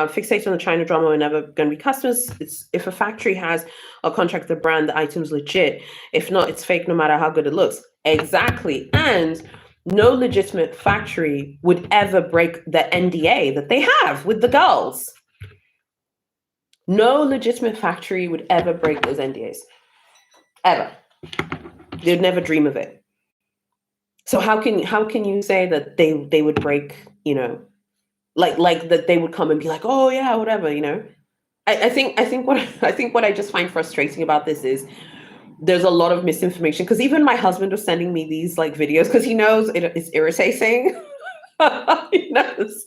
fixated on the China drama are never going to be customers. If a factory has a contract with the brand, the item's legit. If not, it's fake no matter how good it looks. Exactly. And no legitimate factory would ever break the NDA that they have with the girls. No legitimate factory would ever break those NDAs. Ever. They'd never dream of it. So how can you say that they would break, like that they would come and be like, oh yeah, whatever, I think what I just find frustrating about this is there's a lot of misinformation because even my husband was sending me these like videos because he knows it's irritating. He knows.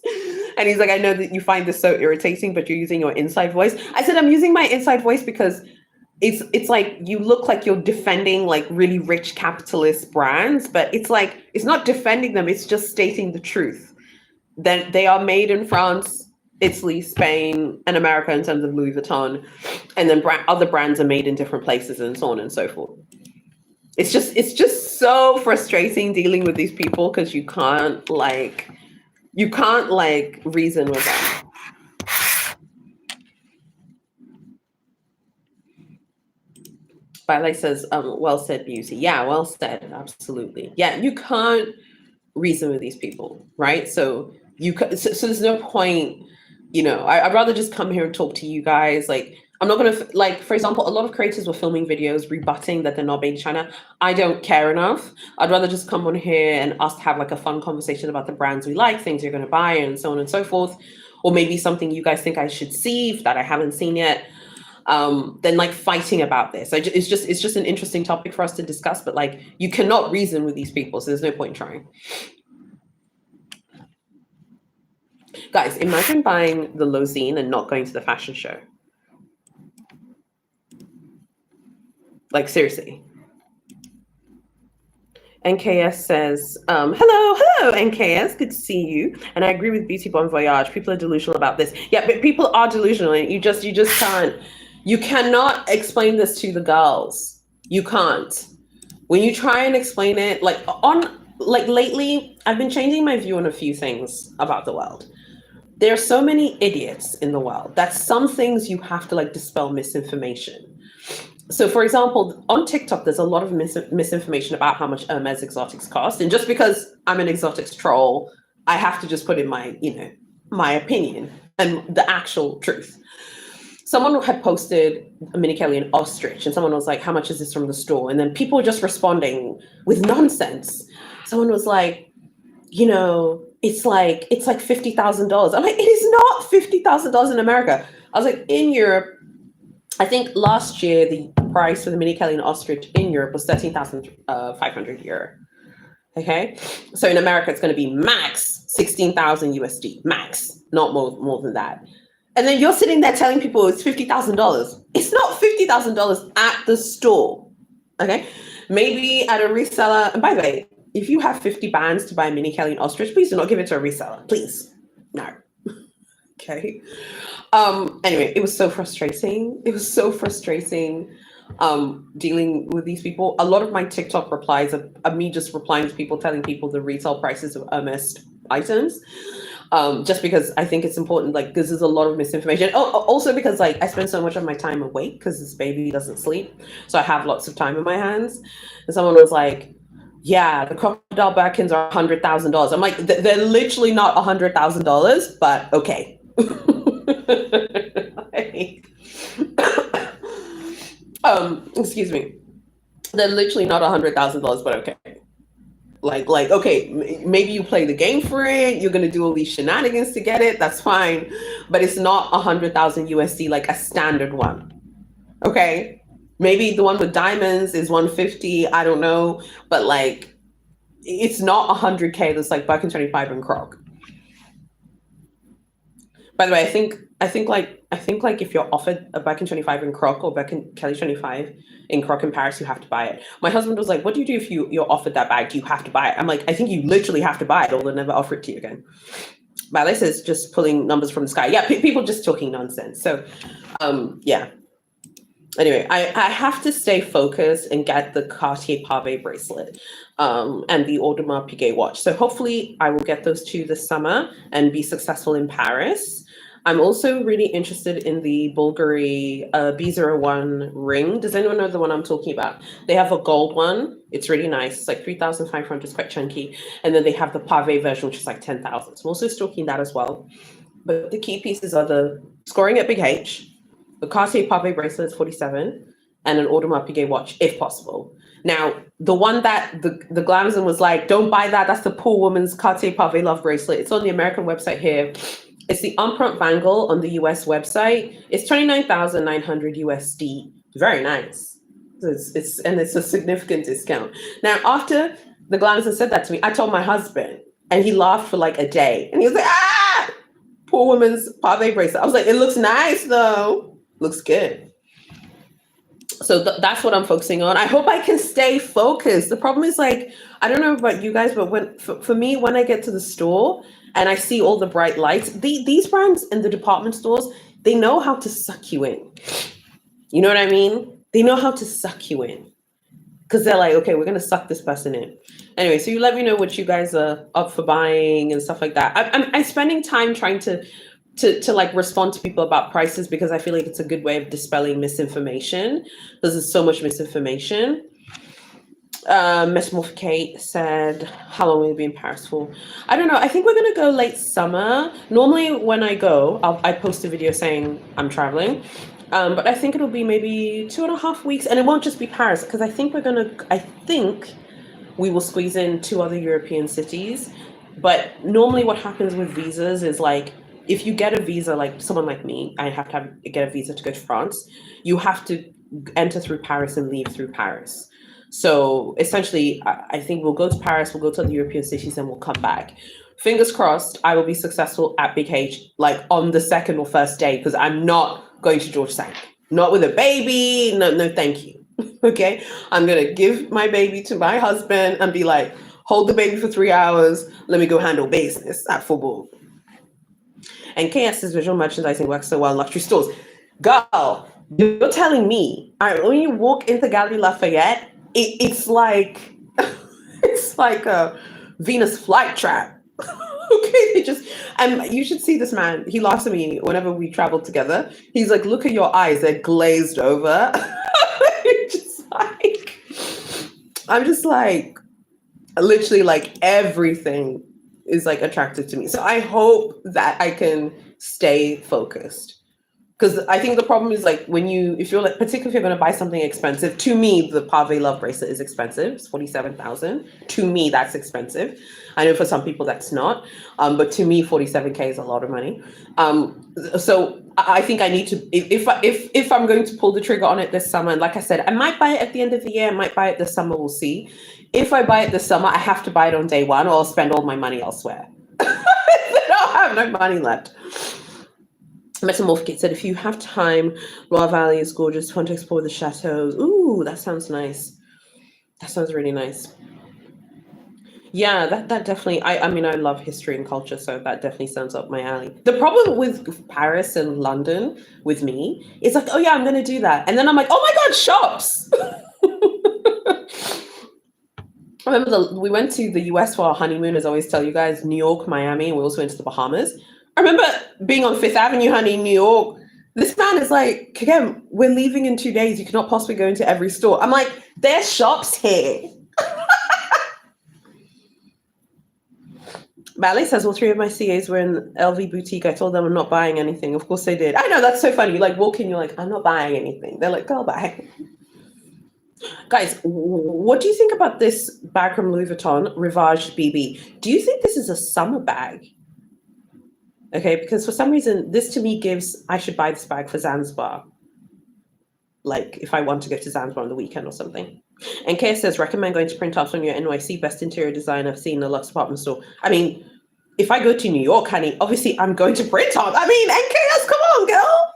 And he's like, I know that you find this so irritating, but you're using your inside voice. I said, I'm using my inside voice because it's like you look like you're defending like really rich capitalist brands, but it's like it's not defending them, it's just stating the truth. Then they are made in France, Italy, Spain, and America in terms of Louis Vuitton, and then other brands are made in different places and so on and so forth. It's just so frustrating dealing with these people because you can't reason with them. Violet says, well said, Beauty. Yeah, well said. Absolutely. Yeah, you can't reason with these people, right? So so there's no point, I'd rather just come here and talk to you guys. Like, I'm not gonna like, for example, a lot of creators were filming videos rebutting that they're not made in China. I don't care enough. I'd rather just come on here and us have like a fun conversation about the brands we like, things you're gonna buy, and so on and so forth. Or maybe something you guys think I should see that I haven't seen yet. Than like fighting about this. It's just an interesting topic for us to discuss, but like you cannot reason with these people, so there's no point in trying. Guys, imagine buying the Lozine and not going to the fashion show. Like, seriously. NKS says, hello, NKS, good to see you. And I agree with Beauty Bon Voyage. People are delusional about this. Yeah, but people are delusional, and you just can't. You cannot explain this to the girls. You can't. When you try and explain it, like lately, I've been changing my view on a few things about the world. There are so many idiots in the world that some things you have to like dispel misinformation. So, for example, on TikTok, there's a lot of misinformation about how much Hermes exotics cost. And just because I'm an exotics troll, I have to just put in my opinion and the actual truth. Someone had posted a Mini Kelly and ostrich, and someone was like, how much is this from the store? And then people were just responding with nonsense. Someone was like, it's like $50,000. I'm like, it is not $50,000 in America. I was like, in Europe, I think last year the price for the Mini Kelly and ostrich in Europe was 13,500 euro. Okay, so in America it's going to be max 16,000 USD, max, not more than that. And then you're sitting there telling people it's $50,000. It's not $50,000 at the store. Okay, maybe at a reseller. And by the way, if you have 50 bands to buy a Mini Kelly and ostrich, please do not give it to a reseller. Please, no. Okay. Anyway, it was so frustrating. Dealing with these people. A lot of my TikTok replies are me just replying to people, telling people the retail prices of Hermes items. Just because I think it's important, like, because there's a lot of misinformation. Oh, also because like I spend so much of my time awake because this baby doesn't sleep. So I have lots of time in my hands. And someone was like, yeah, the crocodile Birkins are $100,000. I'm like, they're literally not $100,000, but okay. Excuse me. They're literally not $100,000, but okay. Like, okay, maybe you play the game for it. You're gonna do all these shenanigans to get it. That's fine, but it's not 100,000 USD like a standard one. Okay, maybe the one with diamonds is 150. I don't know, but like, it's not 100K. That's like Birkin 25 and Croc. By the way, I think like if you're offered a Birkin 25 in Croc or Birkin Kelly 25 in Croc in Paris, you have to buy it. My husband was like, "What do you do if you're offered that bag? Do you have to buy it?" I'm like, "I think you literally have to buy it, or they'll never offer it to you again." But this is just pulling numbers from the sky. Yeah, people just talking nonsense. So, yeah. Anyway, I have to stay focused and get the Cartier Pavé bracelet and the Audemars Piguet watch. So hopefully I will get those two this summer and be successful in Paris. I'm also really interested in the Bulgari B01 ring. Does anyone know the one I'm talking about? They have a gold one. It's really nice. It's like 3,500. It's quite chunky. And then they have the Pavé version, which is like 10,000. So I'm also stalking that as well. But the key pieces are the scoring at Big H, the Cartier Pavé bracelet is 47, and an Audemars Piguet watch, if possible. Now, the one that the Glamazon was like, don't buy that. That's the poor woman's Cartier Pavé love bracelet. It's on the American website here. It's the Empreinte Bangle on the US website. It's 29,900 USD. Very nice. It's a significant discount. Now, after the Glamazon said that to me, I told my husband, and he laughed for like a day. And he was like, ah, poor woman's Pavé bracelet. I was like, it looks nice though. Looks good. So that's what I'm focusing on. I hope I can stay focused. The problem is, like, I don't know about you guys, but for me, when I get to the store and I see all the bright lights, these brands in the department stores, they know how to suck you in. You know what I mean? They know how to suck you in because they're like, okay, we're gonna suck this person in. Anyway, so you let me know what you guys are up for buying and stuff like that. I'm spending time trying to like respond to people about prices because I feel like it's a good way of dispelling misinformation because there's so much misinformation. Metamorphic Kate said, how long will we be in Paris for? I don't know. I think we're going to go late summer. Normally when I go, I post a video saying I'm traveling. But I think it'll be maybe 2.5 weeks, and it won't just be Paris because I think we will squeeze in 2 other European cities. But normally what happens with visas is, like, if you get a visa, like someone like me, I have to get a visa to go to France. You have to enter through Paris and leave through Paris. So essentially, I think we'll go to Paris, we'll go to the European cities, and we'll come back. Fingers crossed, I will be successful at Big H, like on the second or first day, because I'm not going to George Sank. Not with a baby. No, thank you. Okay? I'm going to give my baby to my husband and be like, hold the baby for 3 hours. Let me go handle business at football. And KS's visual merchandising works so well in luxury stores. Girl, you're telling me, when you walk into Galerie Lafayette, it's like it's like a Venus flytrap. Okay, and you should see this man. He laughs at me whenever we travel together. He's like, look at your eyes, they're glazed over. I'm just like, literally, like, everything is like attractive to me. So I hope that I can stay focused. Because I think the problem is, like, if you're like, particularly if you're going to buy something expensive, to me, the Pave Love bracelet is expensive. It's 47,000. To me, that's expensive. I know for some people that's not. But to me, 47K is a lot of money. So I think I need to, if I'm going to pull the trigger on it this summer, and like I said, I might buy it at the end of the year, I might buy it this summer, we'll see. If I buy it this summer, I have to buy it on day one or I'll spend all my money elsewhere. I don't have no money left. Metamorphic said, if you have time, Loire Valley is gorgeous. Want to explore the chateaus. Ooh, that sounds nice. That sounds really nice. Yeah, that definitely, I mean, I love history and culture, so that definitely sounds up my alley. The problem with Paris and London with me is like, oh yeah, I'm going to do that. And then I'm like, oh my God, shops. I remember we went to the US for our honeymoon, as I always tell you guys, New York, Miami, and we also went to the Bahamas. I remember being on Fifth Avenue, honey, in New York. This man is like, Kagem, we're leaving in 2 days. You cannot possibly go into every store. I'm like, there's shops here. Ballet says, all 3 of my CAs were in LV boutique. I told them I'm not buying anything. Of course they did. I know, that's so funny. You like walk in, you're like, I'm not buying anything. They're like, go buy. Guys, what do you think about this bag from Louis Vuitton, Rivage BB? Do you think this is a summer bag? Okay, because for some reason, this to me gives, I should buy this bag for Zanzibar. Like, if I want to go to Zanzibar on the weekend or something. And KS says, recommend going to print out on your NYC best interior design I've seen in a Lux department store. I mean, if I go to New York, honey, obviously I'm going to print out. I mean, NKS, come on, girl.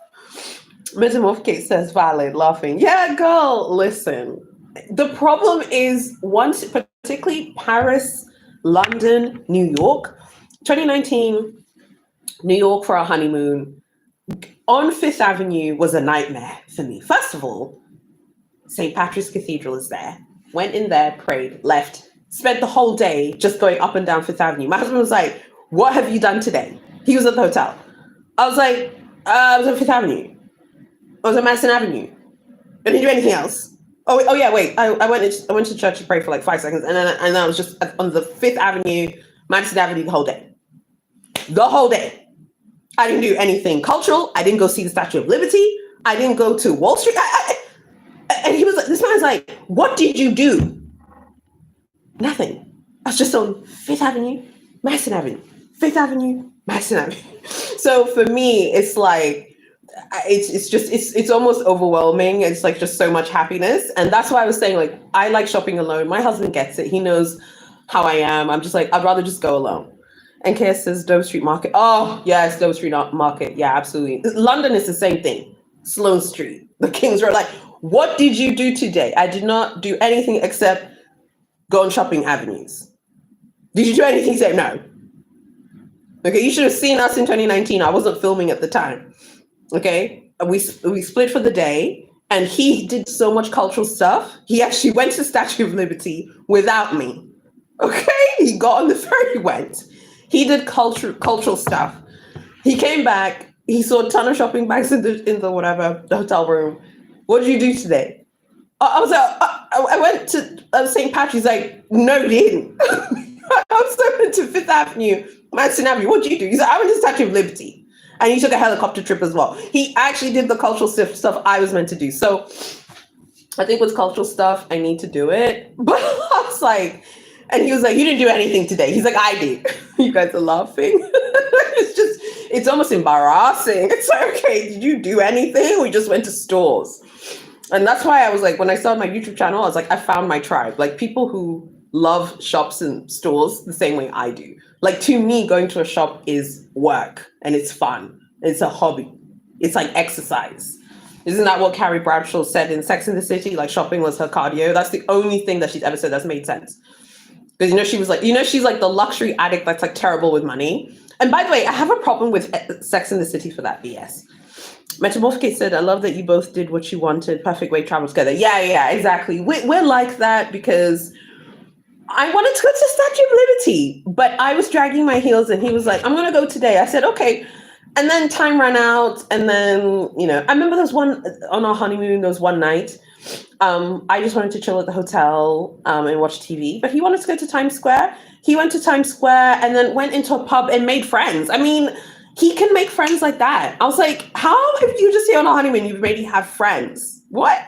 Metamorphic says, valid, laughing. Yeah, girl, listen. The problem is, once, particularly Paris, London, New York, 2019, New York for our honeymoon, on Fifth Avenue was a nightmare for me. First of all, St. Patrick's Cathedral is there. Went in there, prayed, left, spent the whole day just going up and down Fifth Avenue. My husband was like, what have you done today? He was at the hotel. I was like, I was on Fifth Avenue. I was on Madison Avenue. I didn't do anything else. Oh yeah, wait. I went to church to pray for like 5 seconds, and then I was just on the Fifth Avenue, Madison Avenue the whole day. The whole day. I didn't do anything cultural. I didn't go see the Statue of Liberty. I didn't go to Wall Street. And he was like, this man's like, what did you do? Nothing. I was just on Fifth Avenue, Madison Avenue, Fifth Avenue, Madison Avenue. So for me, it's like, it's almost overwhelming. It's like just so much happiness. And that's why I was saying, like, I like shopping alone. My husband gets it. He knows how I am. I'm just like, I'd rather just go alone. And KS says Dover Street Market. Oh, yes, Dover Street Market. Yeah, absolutely. London is the same thing. Sloane Street, the King's Road. Like, What did you do today? I did not do anything except go on shopping avenues. Did you do anything? Say no. Okay, you should have seen us in 2019. I wasn't filming at the time. Okay, we split for the day, and he did so much cultural stuff. He actually went to Statue of Liberty without me. Okay, he got on the ferry, went. He did cultural stuff. He came back. He saw a ton of shopping bags in the whatever the hotel room. What did you do today? I was like, I went to St. Patrick's. Like, no, he didn't. I was going to Fifth Avenue, Madison Avenue. What did you do? He's like, I went to Statue of Liberty. And he took a helicopter trip as well. He actually did the cultural stuff I was meant to do. So I think with cultural stuff, I need to do it. But I was like, and he was like, you didn't do anything today. He's like, I did. You guys are laughing. It's almost embarrassing. It's like, okay, did you do anything? We just went to stores. And that's why I was like, when I started my YouTube channel, I was like, I found my tribe. Like people who love shops and stores the same way I do. Like to me, going to a shop is work and it's fun. It's a hobby. It's like exercise. Isn't that what Carrie Bradshaw said in Sex and the City? Like shopping was her cardio. That's the only thing that she's ever said that's made sense. Because she was like, she's like the luxury addict that's like terrible with money. And by the way, I have a problem with Sex and the City for that BS. Metamorphicate said, I love that you both did what you wanted. Perfect way to travel together. Yeah, exactly. We're like that because I wanted to go to Statue of Liberty, but I was dragging my heels and he was like, I'm going to go today. I said, okay. And then time ran out. And then, I remember there was one on our honeymoon, there was one night. I just wanted to chill at the hotel and watch TV, but he wanted to go to Times Square. He went to Times Square and then went into a pub and made friends. I mean, he can make friends like that. I was like, how if you just here on a honeymoon, you've already have friends? What?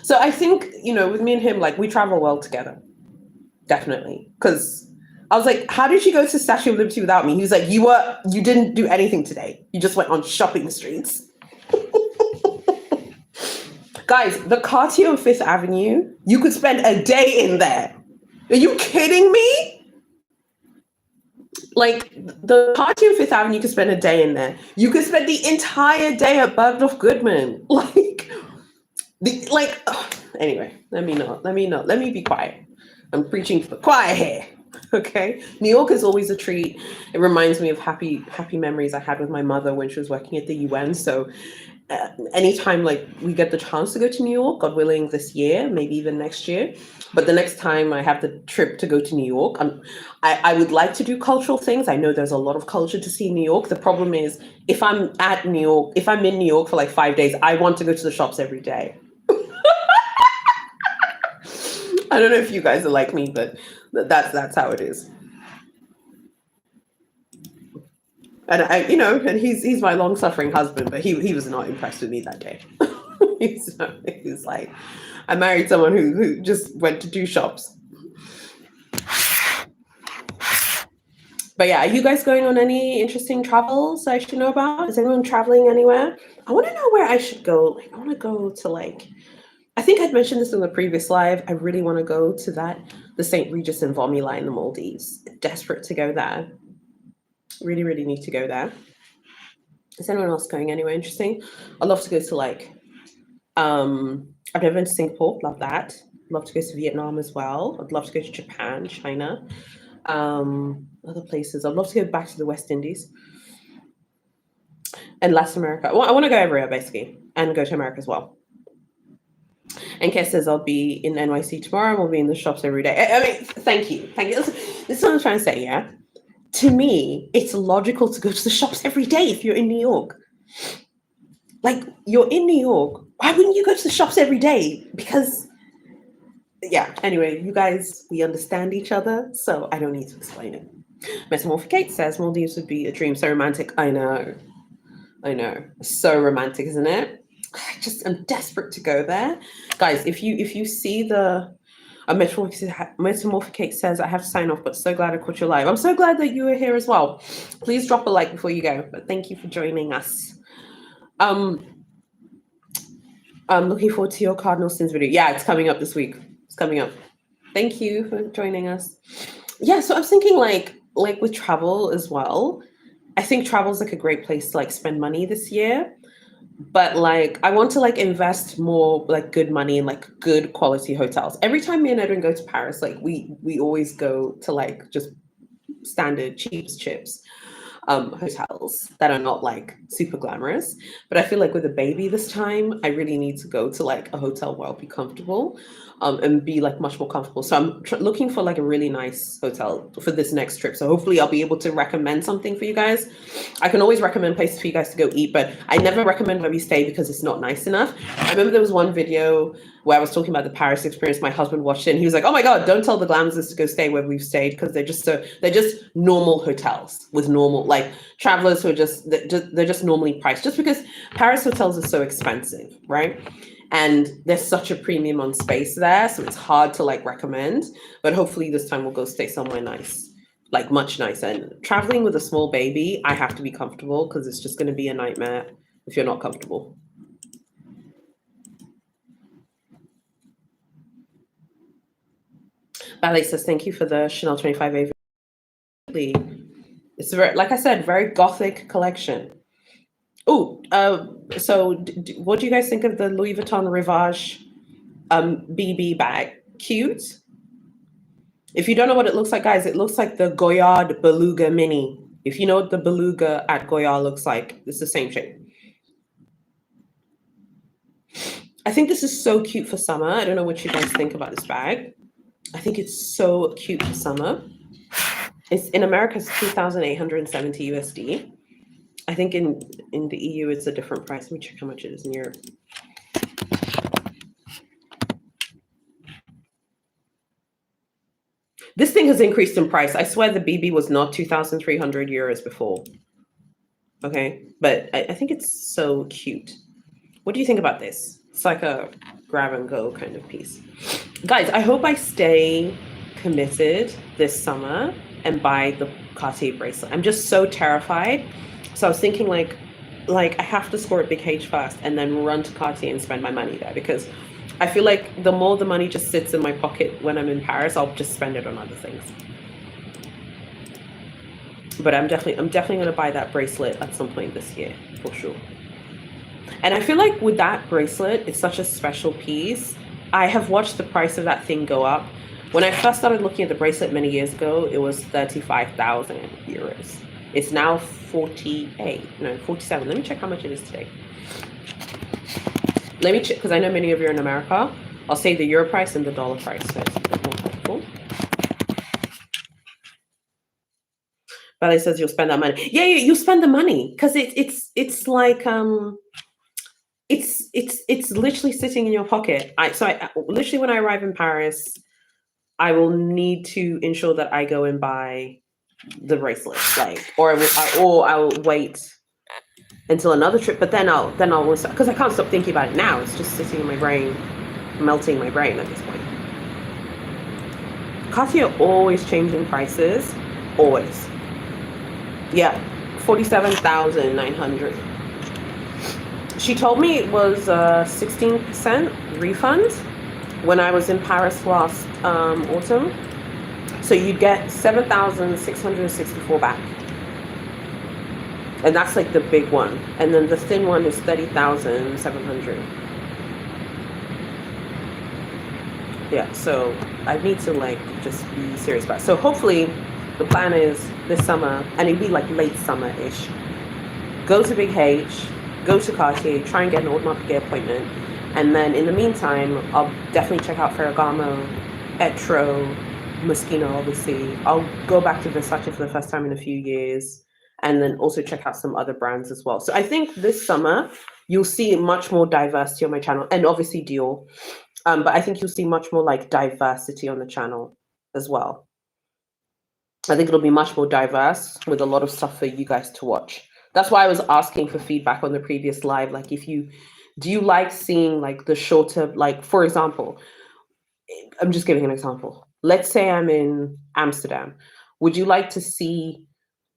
So I think, with me and him, like we travel well together. Definitely. Because I was like, how did you go to Statue of Liberty without me? He was like, you didn't do anything today. You just went on shopping streets. Guys, the Cartier on Fifth Avenue, you could spend a day in there. Are you kidding me? Like the Cartier on Fifth Avenue, you could spend a day in there. You could spend the entire day at Bergdorf Goodman. Anyway, let me be quiet. I'm preaching for the choir here. Okay. New York is always a treat. It reminds me of happy memories I had with my mother when she was working at the UN. So anytime like we get the chance to go to New York, God willing this year, maybe even next year, but the next time I have the trip to go to New York, I would like to do cultural things. I know there's a lot of culture to see in New York. The problem is if I'm in New York for like 5 days, I want to go to the shops every day. I don't know if you guys are like me, but that's how it is. And and he's my long-suffering husband, but he was not impressed with me that day. He's like, I married someone who just went to do shops. But yeah, are you guys going on any interesting travels I should know about? Is anyone traveling anywhere? I want to know where I should go. Like, I want to go to I think I'd mentioned this in the previous live. I really want to go to the St. Regis and Vomuli in the Maldives. Desperate to go there. Really, really need to go there. Is anyone else going anywhere interesting? I'd love to go to I've never been to Singapore. Love that. Love to go to Vietnam as well. I'd love to go to Japan, China, other places. I'd love to go back to the West Indies and Latin America. Well, I want to go everywhere basically and go to America as well. And Kes says, I'll be in NYC tomorrow. We'll be in the shops every day. I mean, thank you. This is what I'm trying to say, yeah? To me, it's logical to go to the shops every day if you're in New York. Like, you're in New York. Why wouldn't you go to the shops every day? Because, yeah, anyway, you guys, we understand each other, so I don't need to explain it. Metamorphicate says, Maldives would be a dream. So romantic. I know. So romantic, isn't it? I'm desperate to go there. Guys, if you see Metamorphicate says, I have to sign off, but so glad I caught you live. I'm so glad that you were here as well. Please drop a like before you go. But thank you for joining us. I'm looking forward to your Cardinal Sins video. Yeah, it's coming up this week. It's coming up. Thank you for joining us. Yeah, so I was thinking like with travel as well. I think travel is like a great place to like spend money this year. But like I want to like invest more like good money in like good quality hotels. Every time me and Edwin go to Paris, like we always go to like just standard cheapest chips hotels that are not like super glamorous. But I feel like with a baby this time, I really need to go to like a hotel where I'll be comfortable and be like much more comfortable. So I'm looking for like a really nice hotel for this next trip. So hopefully I'll be able to recommend something for you guys. I can always recommend places for you guys to go eat, but I never recommend where we stay because it's not nice enough. I remember there was one video where I was talking about the Paris experience. My husband watched it and he was like, "Oh my god, don't tell the Glamazers to go stay where we've stayed because they're just normal hotels with normal like travelers who are they're just normally priced just because Paris hotels are so expensive, right?" And there's such a premium on space there, so it's hard to like recommend. But hopefully this time we'll go stay somewhere nice, like much nicer. And traveling with a small baby, I have to be comfortable because it's just going to be a nightmare if you're not comfortable. Ballet says, thank you for the Chanel 25 AV. It's very, like I said, very gothic collection. Oh, so what do you guys think of the Louis Vuitton Rivage BB bag? Cute. If you don't know what it looks like, guys, it looks like the Goyard Beluga Mini. If you know what the Beluga at Goyard looks like, it's the same shape. I think this is so cute for summer. I don't know what you guys think about this bag. I think it's so cute for summer. It's in America, it's 2,870 USD. I think in the EU, it's a different price. Let me check how much it is in Europe. This thing has increased in price. I swear the BB was not 2,300 euros before. Okay, but I think it's so cute. What do you think about this? It's like a grab and go kind of piece. Guys, I hope I stay committed this summer and buy the Cartier bracelet. I'm just so terrified. So I was thinking like I have to score at Big H first and then run to Cartier and spend my money there because I feel like the more the money just sits in my pocket when I'm in Paris, I'll just spend it on other things. But I'm definitely going to buy that bracelet at some point this year for sure. And I feel like with that bracelet, it's such a special piece. I have watched the price of that thing go up. When I first started looking at the bracelet many years ago, it was 35,000 euros. It's now 47. Let me check how much it is today. Let me check, because I know many of you are in America. I'll say the euro price and the dollar price. So it's a bit more helpful. Ballet says you'll spend that money. Yeah, you spend the money because it's like it's literally sitting in your pocket. I literally when I arrive in Paris, I will need to ensure that I go and buy the bracelet, like, or I'll wait until another trip. But then I'll because I can't stop thinking about it now. It's just sitting in my brain, melting my brain at this point. Cartier always changing prices, always. Yeah, 47,900. She told me it was 16% refund when I was in Paris last autumn. So you get 7,664 back. And that's like the big one. And then the thin one is 30,700. Yeah, so I need to like just be serious about it. So hopefully the plan is this summer, and it'd be like late summer-ish, go to Big H, go to Cartier, try and get an automatic appointment. And then in the meantime, I'll definitely check out Ferragamo, Etro, Moschino, obviously. I'll go back to Versace for the first time in a few years, and then also check out some other brands as well. So I think this summer, you'll see much more diversity on my channel, and obviously Dior. But I think you'll see much more like diversity on the channel as well. I think it'll be much more diverse with a lot of stuff for you guys to watch. That's why I was asking for feedback on the previous live. Like, do you like seeing like the shorter, like, for example, I'm just giving an example. Let's say I'm in Amsterdam. Would you like to see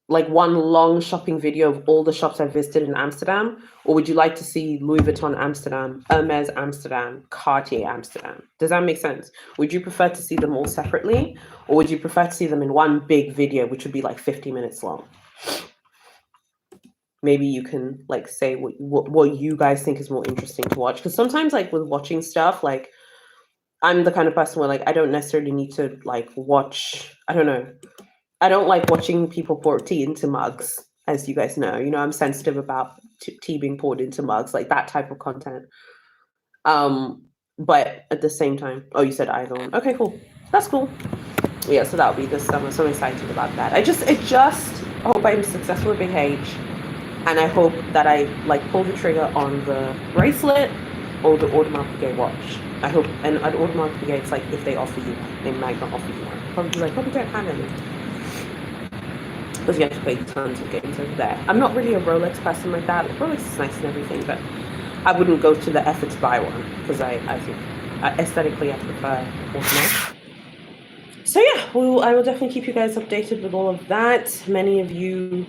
like one long shopping video of all the shops I've visited in Amsterdam? Or would you like to see Louis Vuitton Amsterdam, Hermes Amsterdam, Cartier Amsterdam? Does that make sense? Would you prefer to see them all separately? Or would you prefer to see them in one big video, which would be like 50 minutes long? maybe you can like say what you guys think is more interesting to watch. Because sometimes like with watching stuff, like I'm the kind of person where like I don't necessarily need to like watch. I don't know. I don't like watching people pour tea into mugs, as you guys know. You know, I'm sensitive about tea being poured into mugs, like that type of content. But at the same time, oh, you said either one. Okay, cool. That's cool. Yeah, so that'll be this summer. So I'm excited about that. I just hope I'm successful with Big H, and I hope that I like pull the trigger on the bracelet or the Audemars Piguet watch. I hope, and at Audemars Piguet, it's like if they offer you one, they might not offer you one. Probably like, probably don't have any. Because you have to pay tons of games over there. I'm not really a Rolex person like that. Like, Rolex is nice and everything, but I wouldn't go to the effort to buy one because I think aesthetically I prefer Audemars. So yeah, I will definitely keep you guys updated with all of that. Many of you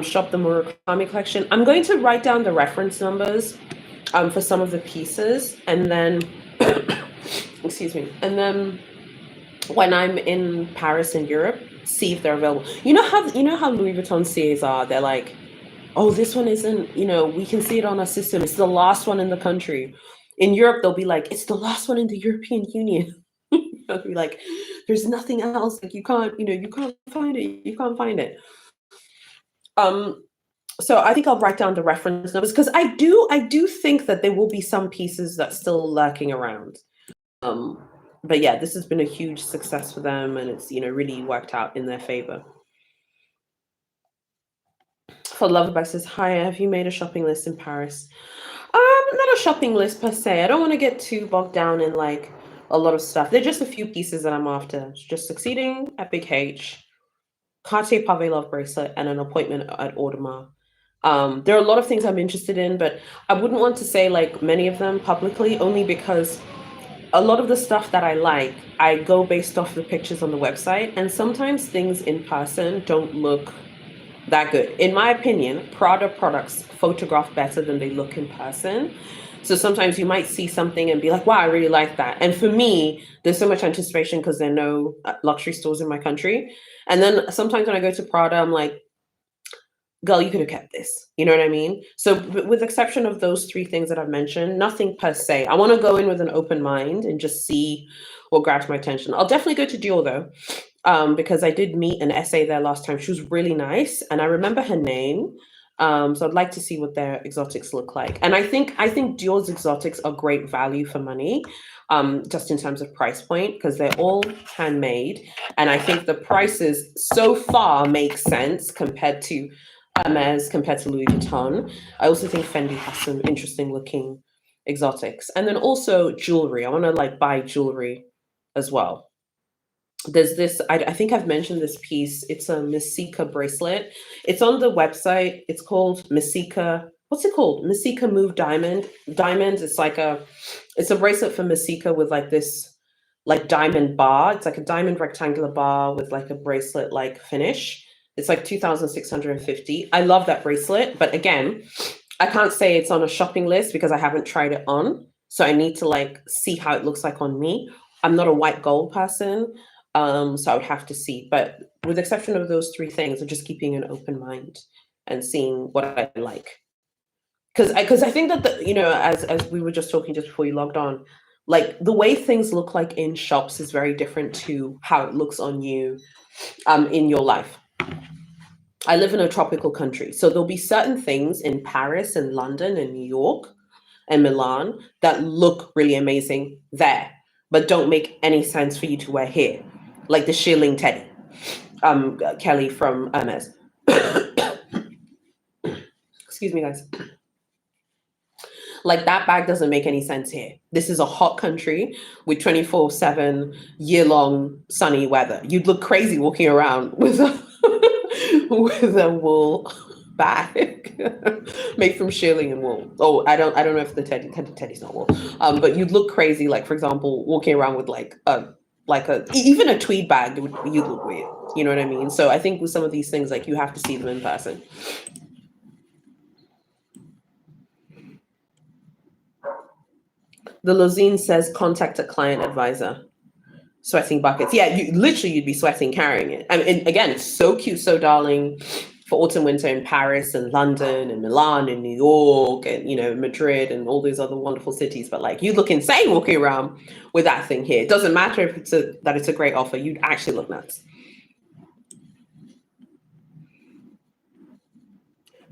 shop the Murakami collection. I'm going to write down the reference numbers for some of the pieces, and then excuse me, and then when I'm in Paris and Europe, see if they're available. You know how Louis Vuitton CAs are. They're like, oh, this one isn't. You know, we can see it on our system. It's the last one in the country. In Europe, they'll be like, it's the last one in the European Union. They'll be like, there's nothing else. Like you can't find it. You can't find it. So I think I'll write down the reference numbers because I do think that there will be some pieces that's still lurking around. But yeah, this has been a huge success for them, and it's really worked out in their favor. For Loverback says, Haya, have you made a shopping list in Paris? Not a shopping list per se. I don't want to get too bogged down in like a lot of stuff. There are just a few pieces that I'm after. Just succeeding at Big H, Cartier Pavé Love bracelet, and an appointment at Audemars. There are a lot of things I'm interested in, but I wouldn't want to say like many of them publicly, only because a lot of the stuff that I like, I go based off the pictures on the website, and sometimes things in person don't look that good. In my opinion, Prada products photograph better than they look in person. So sometimes you might see something and be like, wow, I really like that. And for me, there's so much anticipation because there are no luxury stores in my country. And then sometimes when I go to Prada, I'm like, girl, you could have kept this. You know what I mean? So with the exception of those three things that I've mentioned, nothing per se. I want to go in with an open mind and just see what grabs my attention. I'll definitely go to Dior though, because I did meet an essay there last time. She was really nice, and I remember her name. So I'd like to see what their exotics look like. And I think Dior's exotics are great value for money, just in terms of price point, because they're all handmade. And I think the prices so far make sense compared to Hermes, compared to Louis Vuitton. I also think Fendi has some interesting looking exotics. And then also jewelry. I want to like buy jewelry as well. There's this, I think I've mentioned this piece. It's a Messika bracelet. It's on the website. It's called Messika. What's it called? Messika Move Diamond. Diamonds. It's a bracelet for Messika with like this like diamond bar. It's like a diamond rectangular bar with like a bracelet like finish. It's like 2,650. I love that bracelet. But again, I can't say it's on a shopping list because I haven't tried it on. So I need to like see how it looks like on me. I'm not a white gold person. So I would have to see. But with the exception of those three things, I'm just keeping an open mind and seeing what I like. Because I think that as we were just talking just before you logged on, like the way things look like in shops is very different to how it looks on you in your life. I live in a tropical country, so there'll be certain things in Paris and London and New York and Milan that look really amazing there, but don't make any sense for you to wear here, like the shearling teddy, Kelly from Hermes. Excuse me, guys. Like that bag doesn't make any sense here. This is a hot country with 24/7 year-long sunny weather. You'd look crazy walking around with a with a wool bag made from shearling and wool. Oh, I don't know if the teddy's not wool. But you'd look crazy, like for example, walking around with even a tweed bag, you'd look weird. You know what I mean? So I think with some of these things, like you have to see them in person. The Lozine says contact a client advisor. Sweating buckets. Yeah, you'd be sweating carrying it. I mean, again, it's so cute, so darling. for autumn winter in Paris and London and Milan and New York and, you know, Madrid and all those other wonderful cities. But like, you look insane walking around with that thing here. It doesn't matter if it's a great offer. You'd actually look nuts.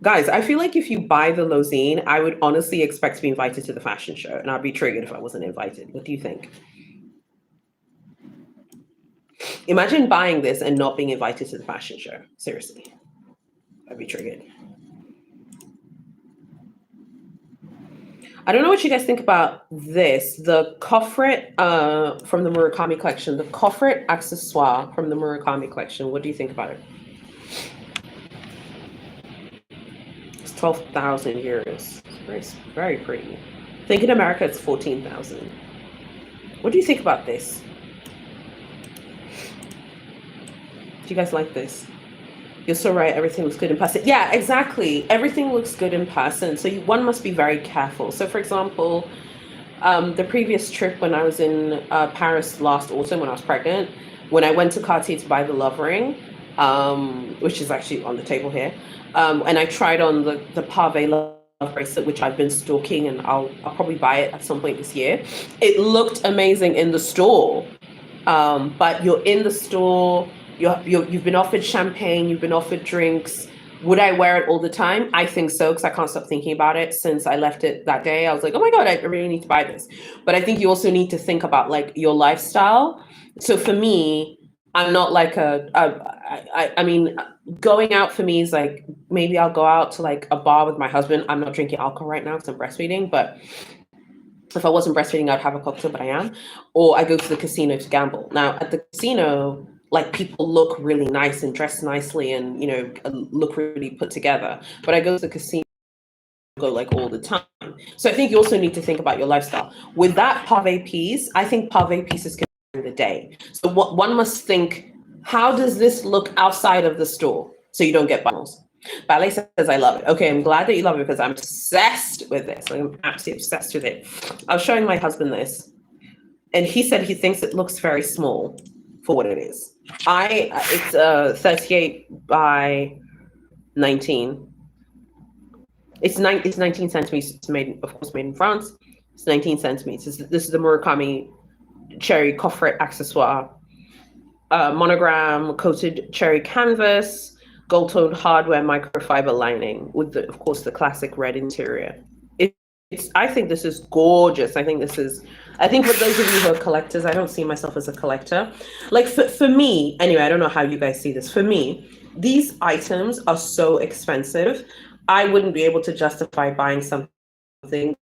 Guys, I feel like if you buy the Lozine, I would honestly expect to be invited to the fashion show, and I'd be triggered if I wasn't invited. What do you think? Imagine buying this and not being invited to the fashion show. Seriously, I'd be triggered. I don't know what you guys think about this. The coffret from the Murakami collection, the coffret accessoire from the Murakami collection. What do you think about it? It's 12,000 euros. It's very pretty. I think in America it's 14,000. What do you think about this? Do you guys like this? You're so right. Everything looks good in person. Yeah, exactly. Everything looks good in person. So one must be very careful. So for example, the previous trip when I was in Paris last autumn when I was pregnant, when I went to Cartier to buy the love ring, which is actually on the table here, and I tried on the Pave love bracelet, which I've been stalking, and I'll probably buy it at some point this year. It looked amazing in the store, but you're in the store. You've been offered champagne, you've been offered drinks. Would I wear it all the time? I think so, because I can't stop thinking about it since I left it that day. I was like, oh my God, I really need to buy this. But I think you also need to think about like your lifestyle. So for me, I'm not like I mean, going out for me is like, maybe I'll go out to like a bar with my husband. I'm not drinking alcohol right now because I'm breastfeeding, but if I wasn't breastfeeding, I'd have a cocktail, but I am. Or I go to the casino to gamble. Now at the casino, like people look really nice and dress nicely and, you know, look really put together. But I go to the casino, go like all the time. So I think you also need to think about your lifestyle. With that pave piece, I think pave pieces can be the day. So what one must think, how does this look outside of the store? So you don't get bundles. Ballet says, I love it. Okay, I'm glad that you love it because I'm obsessed with this. I'm absolutely obsessed with it. I was showing my husband this, and he said he thinks it looks very small for what it is. It's 38 by 19. It's 19 centimeters. It's made, of course, made in France. It's 19 centimeters. This is the Murakami cherry coffret accessoire. Monogram coated cherry canvas, gold-toned hardware microfiber lining with, of course, the classic red interior. I think this is gorgeous. I think for those of you who are collectors, I don't see myself as a collector. Like for me, anyway, I don't know how you guys see this. For me, these items are so expensive. I wouldn't be able to justify buying something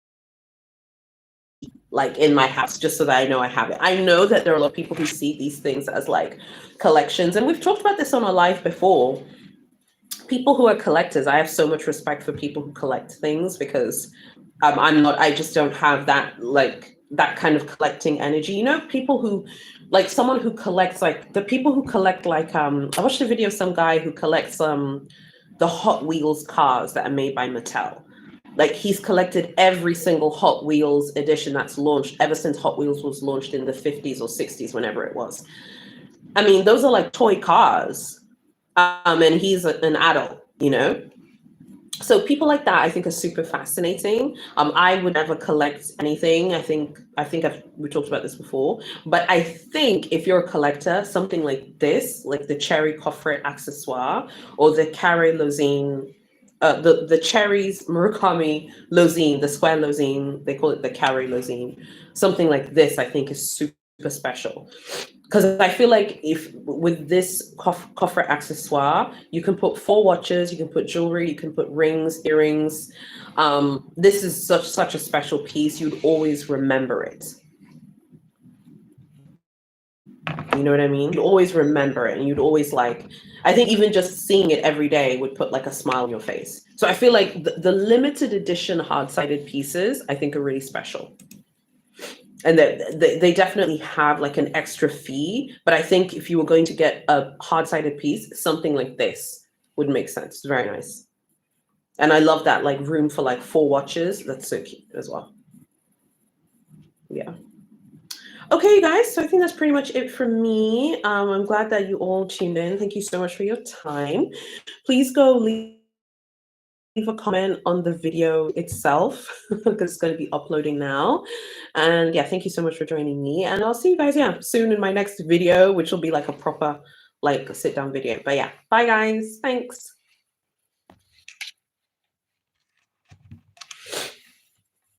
like in my house just so that I know I have it. I know that there are a lot of people who see these things as like collections. And we've talked about this on our live before. People who are collectors, I have so much respect for people who collect things because I just don't have that kind of collecting energy. You know, people who like someone who collects, like the people who collect like, I watched a video of some guy who collects the Hot Wheels cars that are made by Mattel. Like he's collected every single Hot Wheels edition that's launched ever since Hot Wheels was launched in the 50s or 60s, whenever it was. I mean, those are like toy cars. And he's an adult, you know? So people like that, I think, are super fascinating. I would never collect anything. I think we talked about this before, but I think if you're a collector, something like this, like the cherry coffret accessoire or the carré lozine, the cherries Murakami lozine, the square lozine, they call it the carré lozine. Something like this, I think, is super special. Because I feel like if with this coffret accessoire, you can put 4 watches, you can put jewelry, you can put rings, earrings. This is such a special piece. You'd always remember it. You know what I mean? You'd always remember it, and you'd always like. I think even just seeing it every day would put like a smile on your face. So I feel like the limited edition hard-sided pieces, I think, are really special. And they definitely have like an extra fee, but I think if you were going to get a hard-sided piece, something like this would make sense. It's very nice. And I love that like room for like 4 watches. That's so cute as well. Yeah. Okay, you guys, so I think that's pretty much it for me. I'm glad that you all tuned in. Thank you so much for your time. Please go leave a comment on the video itself because it's going to be uploading now. And yeah, thank you so much for joining me. And I'll see you guys, yeah, soon in my next video, which will be like a proper like sit down video. But yeah, bye guys. Thanks.